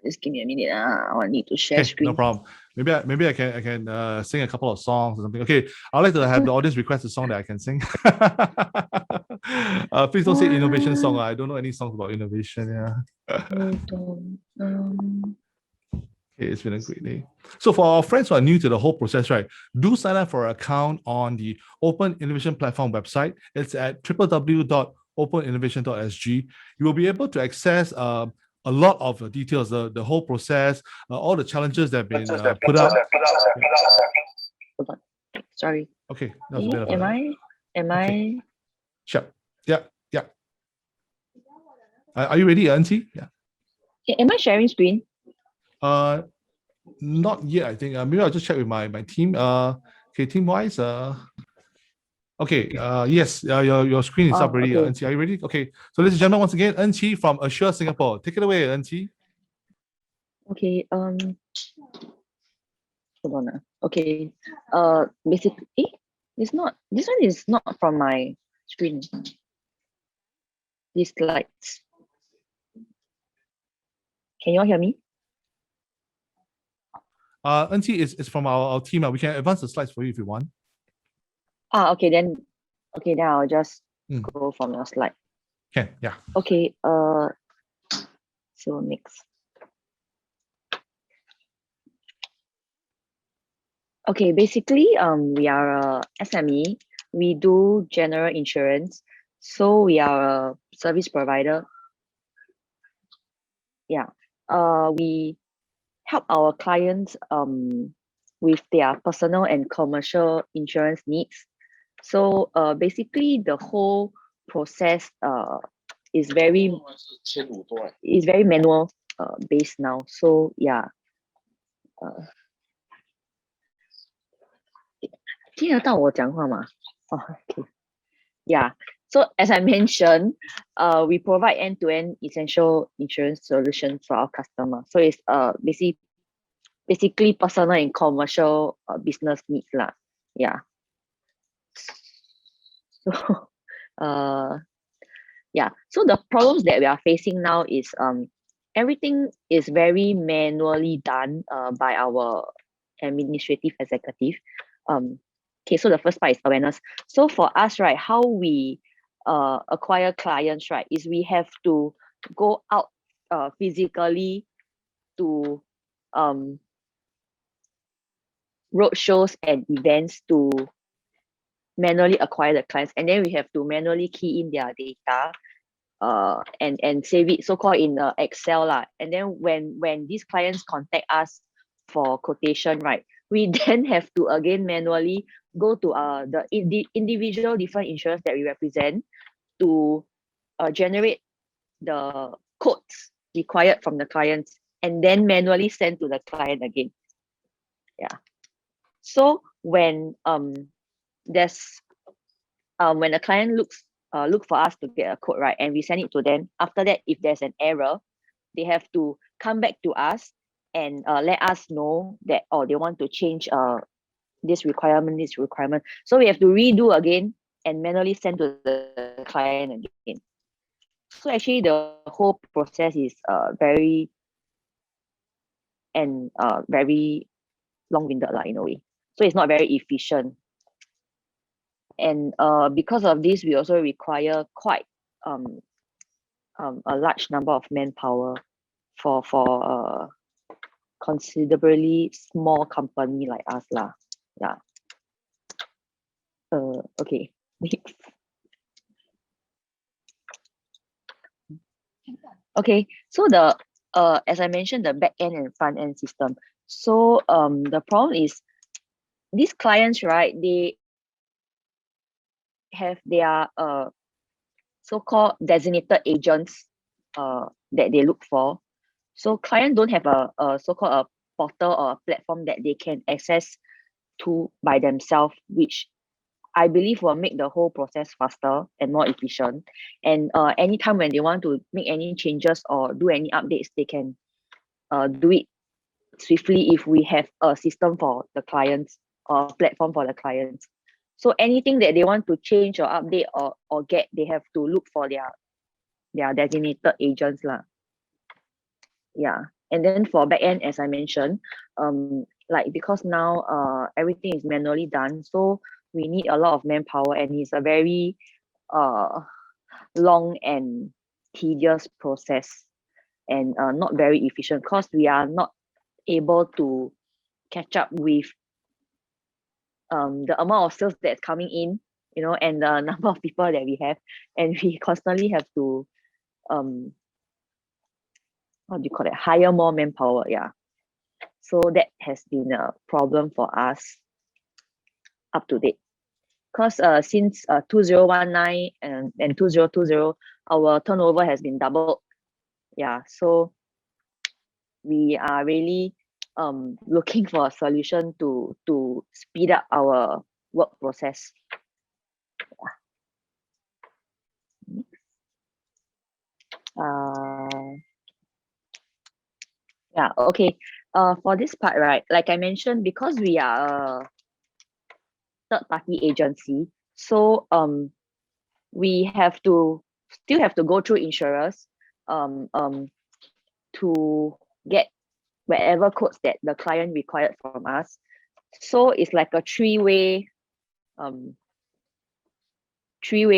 Just give me a minute. I need to share screen. No problem. Maybe I can sing a couple of songs or something. Okay, I'd like to have the audience request a song that I can sing. Please don't say innovation song. I don't know any songs about innovation. Yeah. Hold on. Okay, it's been a great day. So for our friends who are new to the whole process, right, do sign up for an account on the Open Innovation Platform website. It's at www.openinnovation.sg. You will be able to access a lot of details, the whole process, all the challenges that have been put up. Hold on. Sorry. Okay, that was a bit of Am okay. I? Sure. Yeah. Are you ready, Auntie? Yeah. Am I sharing screen? Not yet. I think maybe I'll just check with my team. Okay, team wise. Okay. Yes. Your screen is up already. Okay. Auntie, are you ready? Okay. So ladies and gentlemen, once again, Auntie from Assure Singapore. Take it away, Auntie. Okay. Hold on. Okay. Basically, it's not. This one is not from my screen. These slides. Can you all hear me? Auntie is from our team. We can advance the slides for you if you want. Okay, then I'll just go from your slide. Can, yeah. Okay, so next. Okay, basically, we are a SME. We do general insurance. So we are a service provider. Yeah. We help our clients with their personal and commercial insurance needs. So basically the whole process is very manual based now. So yeah. 听得到我讲话吗？ Okay. Yeah. So as I mentioned, we provide end-to-end essential insurance solutions for our customers. So it's basically personal and commercial business needs lah. Yeah. So yeah. So the problems that we are facing now is everything is very manually done by our administrative executive. Okay, so the first part is awareness. So for us, right, how we acquire clients, right, is we have to go out physically to road shows and events to manually acquire the clients, and then we have to manually key in their data and save it so-called in Excel lah. And then when these clients contact us for quotation, right, we then have to again manually go to the individual different insurers that we represent to generate the codes required from the clients and then manually send to the client again. Yeah. So when there's when the client look for us to get a code, right, and we send it to them, after that, if there's an error, they have to come back to us and let us know that they want to change this requirement. So we have to redo again and manually send to the client again. So actually the whole process is very long-winded in a way. So it's not very efficient. And because of this, we also require quite a large number of manpower for a considerably small company like us lah. Yeah. Okay. Next. Okay. So the as I mentioned, the back end and front end system. So the problem is these clients, right? They have their so-called designated agents that they look for. So clients don't have a so-called a portal or a platform that they can access to by themselves, which I believe will make the whole process faster and more efficient. And anytime when they want to make any changes or do any updates, they can do it swiftly if we have a system for the clients or a platform for the clients. So anything that they want to change or update or get, they have to look for their designated agents lah. Yeah. And then for backend, as I mentioned, because now everything is manually done, so we need a lot of manpower, and it's a very long and tedious process and not very efficient because we are not able to catch up with the amount of sales that's coming in, and the number of people that we have, and we constantly have to what do you call it, hire more manpower. Yeah, so that has been a problem for us up to date, because since 2019 and 2020, our turnover has been doubled. Yeah, so we are really looking for a solution to speed up our work process. Yeah, okay. For this part, right, like I mentioned, because we are a third party agency, so we still have to go through insurers to get whatever quotes that the client required from us. So it's like a three-way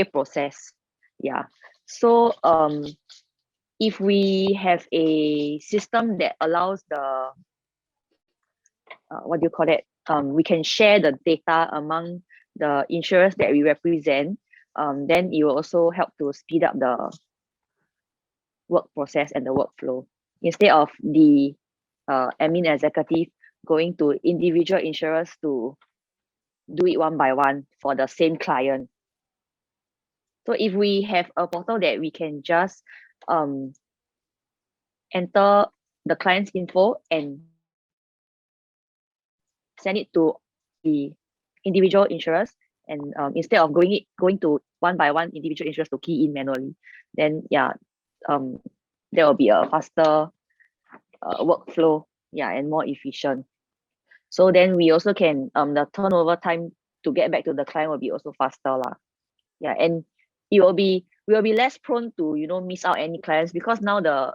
process. Yeah. So if we have a system that allows the what do you call it? We can share the data among the insurers that we represent. Then it will also help to speed up the work process and the workflow, instead of the admin executive going to individual insurers to do it one by one for the same client. So if we have a portal that we can just enter the client's info and send it to the individual insurers, and instead of going to one by one individual insurers to key in manually, then yeah, there will be a faster workflow, yeah, and more efficient. So then we also can the turnover time to get back to the client will be also faster lah. Yeah, and we will be less prone to miss out any clients, because now the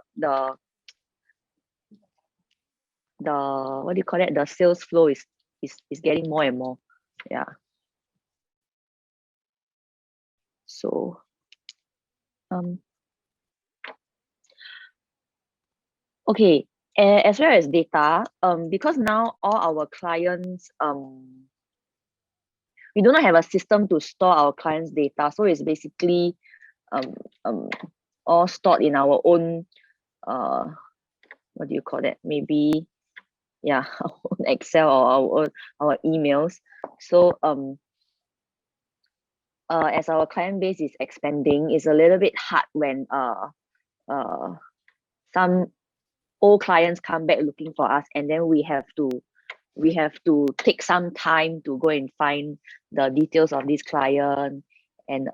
what do you call it, the sales flow is getting more and more. Yeah. So okay, as well as data, because now all our clients we do not have a system to store our clients' data, so it's basically all stored in our own what do you call that? Maybe, yeah, our own Excel or our emails. So as our client base is expanding, it's a little bit hard when some old clients come back looking for us, and then we have to take some time to go and find the details of this client, and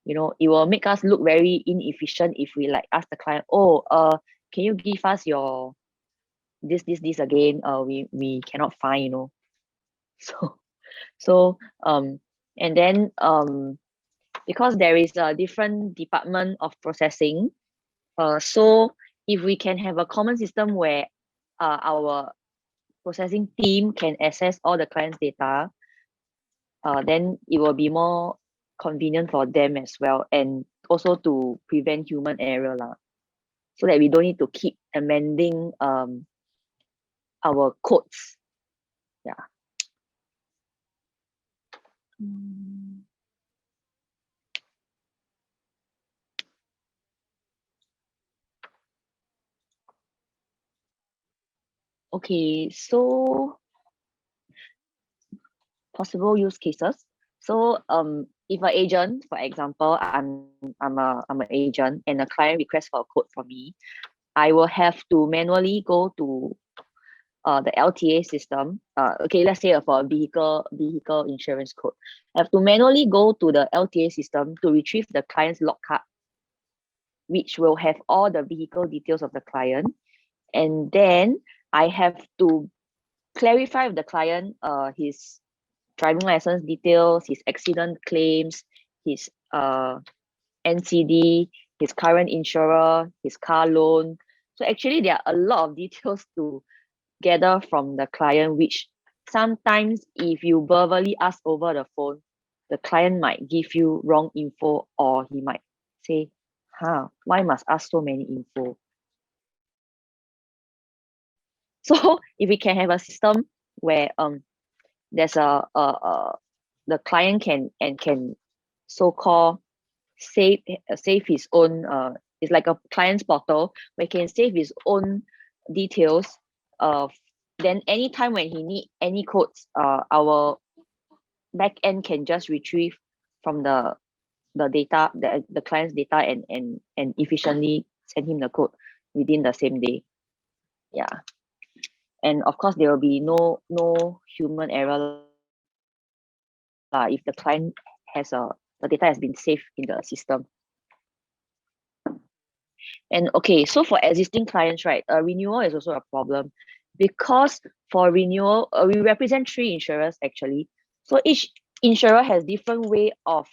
it will make us look very inefficient if we like ask the client, oh, can you give us your this again? We cannot find, so and then because there is a different department of processing, so if we can have a common system where our processing team can access all the clients' data, then it will be more convenient for them as well, and also to prevent human error lah, so that we don't need to keep amending our codes. Yeah. Okay, so possible use cases. So if an agent, for example, I'm an agent and a client requests for a quote from me, I will have to manually go to the LTA system. Okay, let's say for a vehicle insurance quote, I have to manually go to the LTA system to retrieve the client's log card, which will have all the vehicle details of the client, and then I have to clarify with the client his driving license details, his accident claims, his NCD, his current insurer, his car loan. So actually there are a lot of details to gather from the client, which sometimes if you verbally ask over the phone, the client might give you wrong info, or he might say, why must ask so many info? So if we can have a system where there's the client can so-called save his own it's like a client's portal where he can save his own details. Then anytime when he need any codes, our back end can just retrieve from the data, the client's data, and efficiently send him the code within the same day. Yeah. And of course there will be no human error if the client has the data has been saved in the system. And okay, so for existing clients, right, renewal is also a problem because for renewal, we represent 3 insurers actually. So each insurer has different way of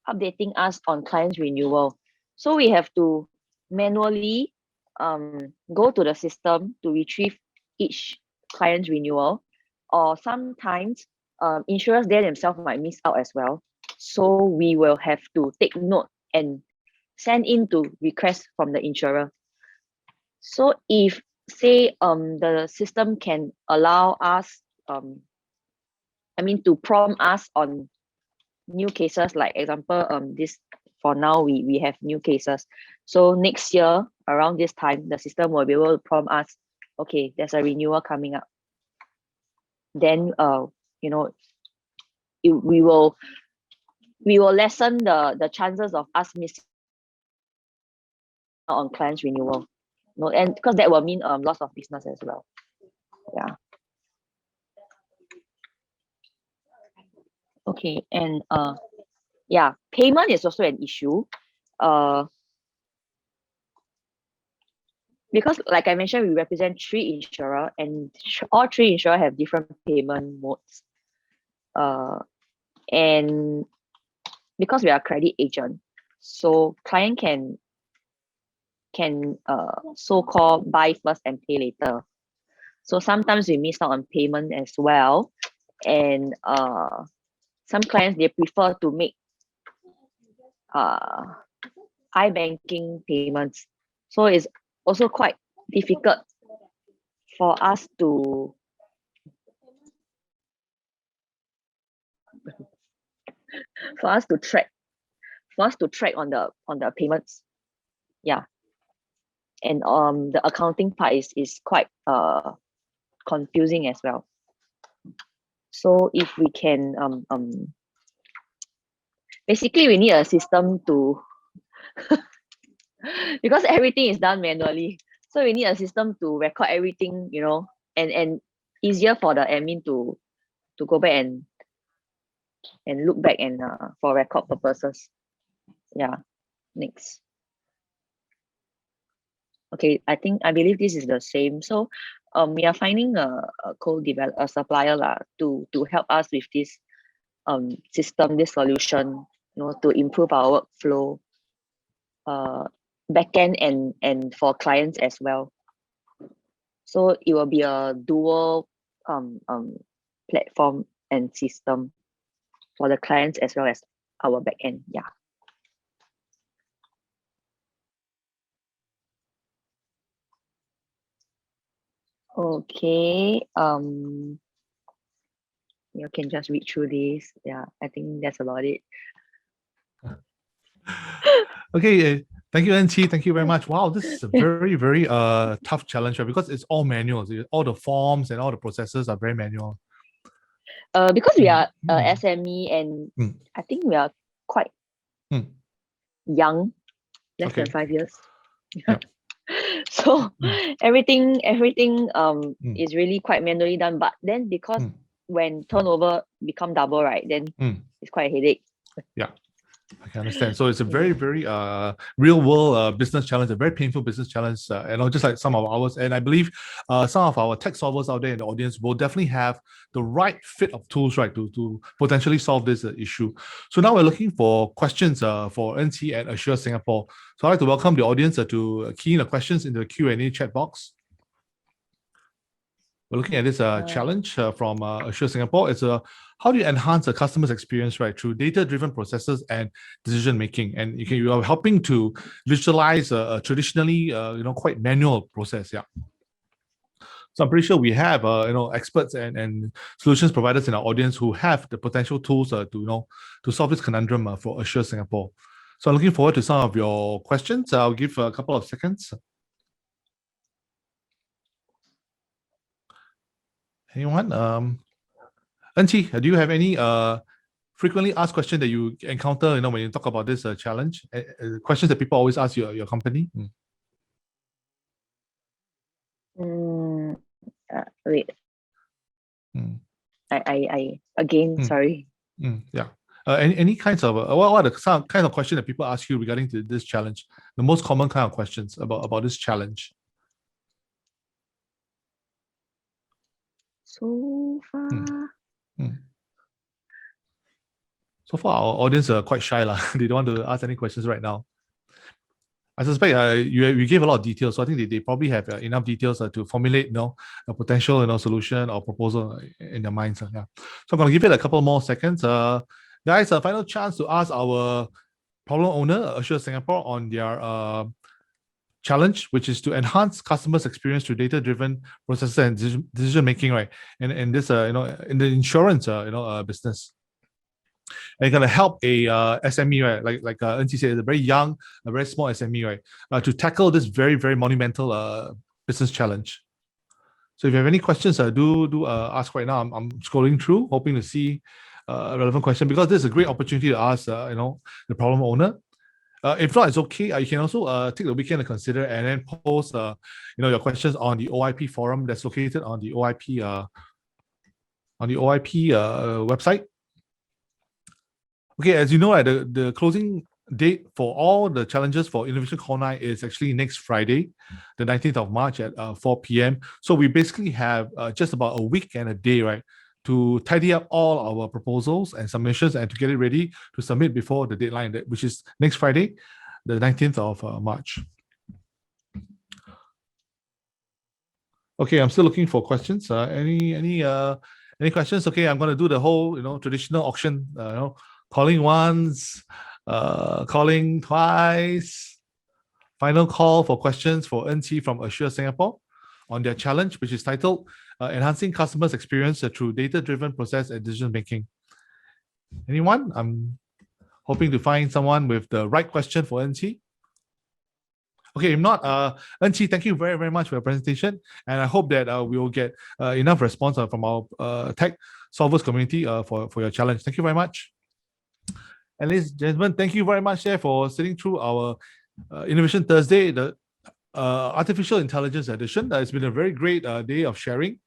updating us on clients renewal. So we have to manually go to the system to retrieve each client's renewal, or sometimes insurers there themselves might miss out as well. So we will have to take note and send in to request from the insurer. So if say the system can allow us to prompt us on new cases, like example this for now we have new cases. So next year around this time the system will be able to prompt us, okay, there's a renewal coming up. Then we will lessen the chances of us missing on clients renewal. No, and because that will mean loss of business as well. Yeah. Okay, and yeah, payment is also an issue. Because like I mentioned, we represent 3 insurers, and all 3 insurers have different payment modes. And because we are a credit agent, so client can so-called buy first and pay later. So sometimes we miss out on payment as well. And some clients, they prefer to make iBanking payments. So it's also quite difficult for us to track on the payments. Yeah. And the accounting part is quite confusing as well. So if we can basically we need a system to because everything is done manually, so we need a system to record everything, and easier for the admin to go back and look back and for record purposes. Yeah. Next. Okay, I believe this is the same. So we are finding a supplier to help us with this system, this solution, to improve our workflow, backend and for clients as well. So it will be a dual platform and system for the clients as well as our backend. Yeah. Okay. You can just read through this. Yeah, I think that's about it. Okay, thank you, NT. Thank you very much. Wow, this is a very, very tough challenge, right? Because it's all manual. All the forms and all the processes are very manual. Because we are SME and I think we are quite young, less than 5 years. Yeah. So everything is really quite manually done. But then because when turnover become double, right, then it's quite a headache. Yeah, I can understand. So it's a very, very real world business challenge, a very painful business challenge, just like some of ours. And I believe some of our tech solvers out there in the audience will definitely have the right fit of tools, right, to potentially solve this issue. So now we're looking for questions for NT and Assure Singapore. So I'd like to welcome the audience to key in the questions in the Q&A chat box. We're looking at this challenge from Assure Singapore. It's how do you enhance a customer's experience, right, through data-driven processes and decision-making? And you are helping to visualize a traditionally, quite manual process. Yeah. So I'm pretty sure we have experts and solutions providers in our audience who have the potential tools to solve this conundrum for Assure Singapore. So I'm looking forward to some of your questions. I'll give a couple of seconds. Anyone? Enqi, do you have any frequently asked question that you encounter when you talk about this challenge? Questions that people always ask your company? Wait. I again, sorry. Yeah. Any kinds of what are the some kind of question that people ask you regarding to this challenge? The most common kind of questions about this challenge. So far. So far, our audience are quite shy, lah. They don't want to ask any questions right now. I suspect you gave a lot of details, so I think they probably have enough details to formulate, a potential, solution or proposal in their minds. Yeah. So I'm gonna give it a couple more seconds. Guys, a final chance to ask our problem owner, Assure Singapore, on their challenge, which is to enhance customers' experience through data-driven processes and decision making, right? And this, in the insurance, business. And going to help a SME, right? Like Enqi said, a very young, a very small SME, right? To tackle this very, very monumental business challenge. So if you have any questions, do ask right now. I'm scrolling through, hoping to see a relevant question, because this is a great opportunity to ask, the problem owner. If not, it's okay. You can also take the weekend to consider and then post, your questions on the OIP forum that's located on the OIP website. Okay, as you know, the closing date for all the challenges for Innovation Call 9 is actually next Friday, the 19th of March at 4 p.m. So we basically have just about a week and a day, right, to tidy up all our proposals and submissions and to get it ready to submit before the deadline, which is next Friday, the 19th of March. Okay, I'm still looking for questions. Any questions? Okay, I'm going to do the whole, traditional auction, calling once, calling twice. Final call for questions for Enqi from Assure Singapore on their challenge, which is titled Enhancing Customers' Experience Through Data-Driven Process and Decision Making. Anyone? I'm hoping to find someone with the right question for Enqi. Okay, if not, Enqi, thank you very, very much for your presentation. And I hope that we will get enough response from our tech solvers community for your challenge. Thank you very much. And ladies and gentlemen, thank you very much for sitting through our Innovation Thursday, the Artificial Intelligence edition. It's been a very great day of sharing.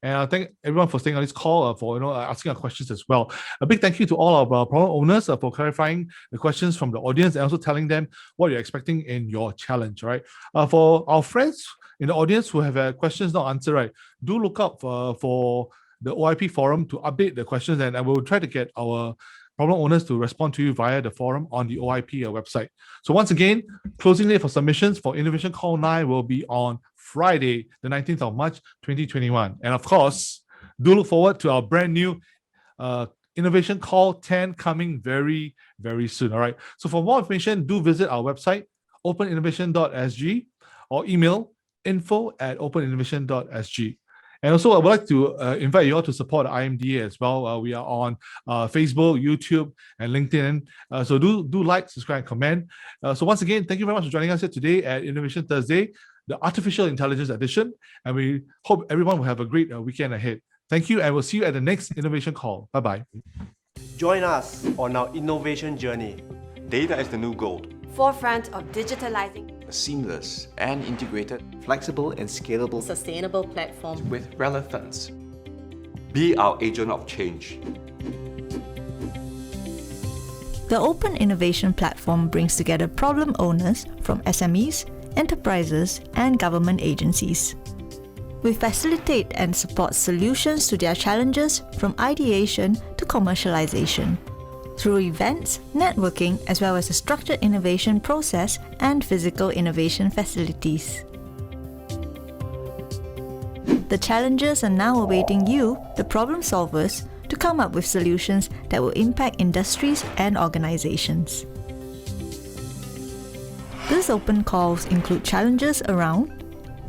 And I thank everyone for staying on this call, for asking our questions as well. A big thank you to all of our problem owners for clarifying the questions from the audience and also telling them what you're expecting in your challenge, right? For our friends in the audience who have questions not answered, right, do look up for the OIP forum to update the questions, and I will try to get our problem owners to respond to you via the forum on the OIP website. So once again, closing date for submissions for Innovation Call 9 will be on Friday, the 19th of March, 2021. And of course, do look forward to our brand new Innovation Call 10 coming very, very soon. All right. So for more information, do visit our website, openinnovation.sg, or email info@openinnovation.sg. And also, I would like to invite you all to support IMDA as well. We are on Facebook, YouTube, and LinkedIn. So do like, subscribe, and comment. So once again, thank you very much for joining us here today at Innovation Thursday, the Artificial Intelligence edition. And we hope everyone will have a great weekend ahead. Thank you, and we'll see you at the next Innovation Call. Bye-bye. Join us on our innovation journey. Data is the new gold. Forefront of digitalizing A seamless and integrated, flexible and scalable sustainable platform with relevance. Be our agent of change. The Open Innovation Platform brings together problem owners from SMEs, enterprises, and government agencies. We facilitate and support solutions to their challenges from ideation to commercialization, through events, networking, as well as a structured innovation process and physical innovation facilities. The challenges are now awaiting you, the problem solvers, to come up with solutions that will impact industries and organizations. These open calls include challenges around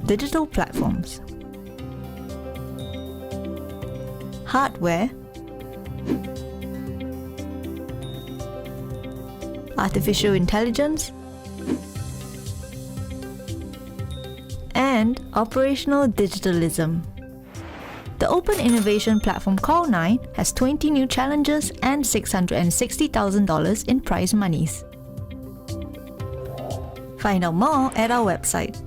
digital platforms, hardware, artificial intelligence, and operational digitalism. The Open Innovation Platform Call 9 has 20 new challenges and $660,000 in prize monies. Find out more at our website.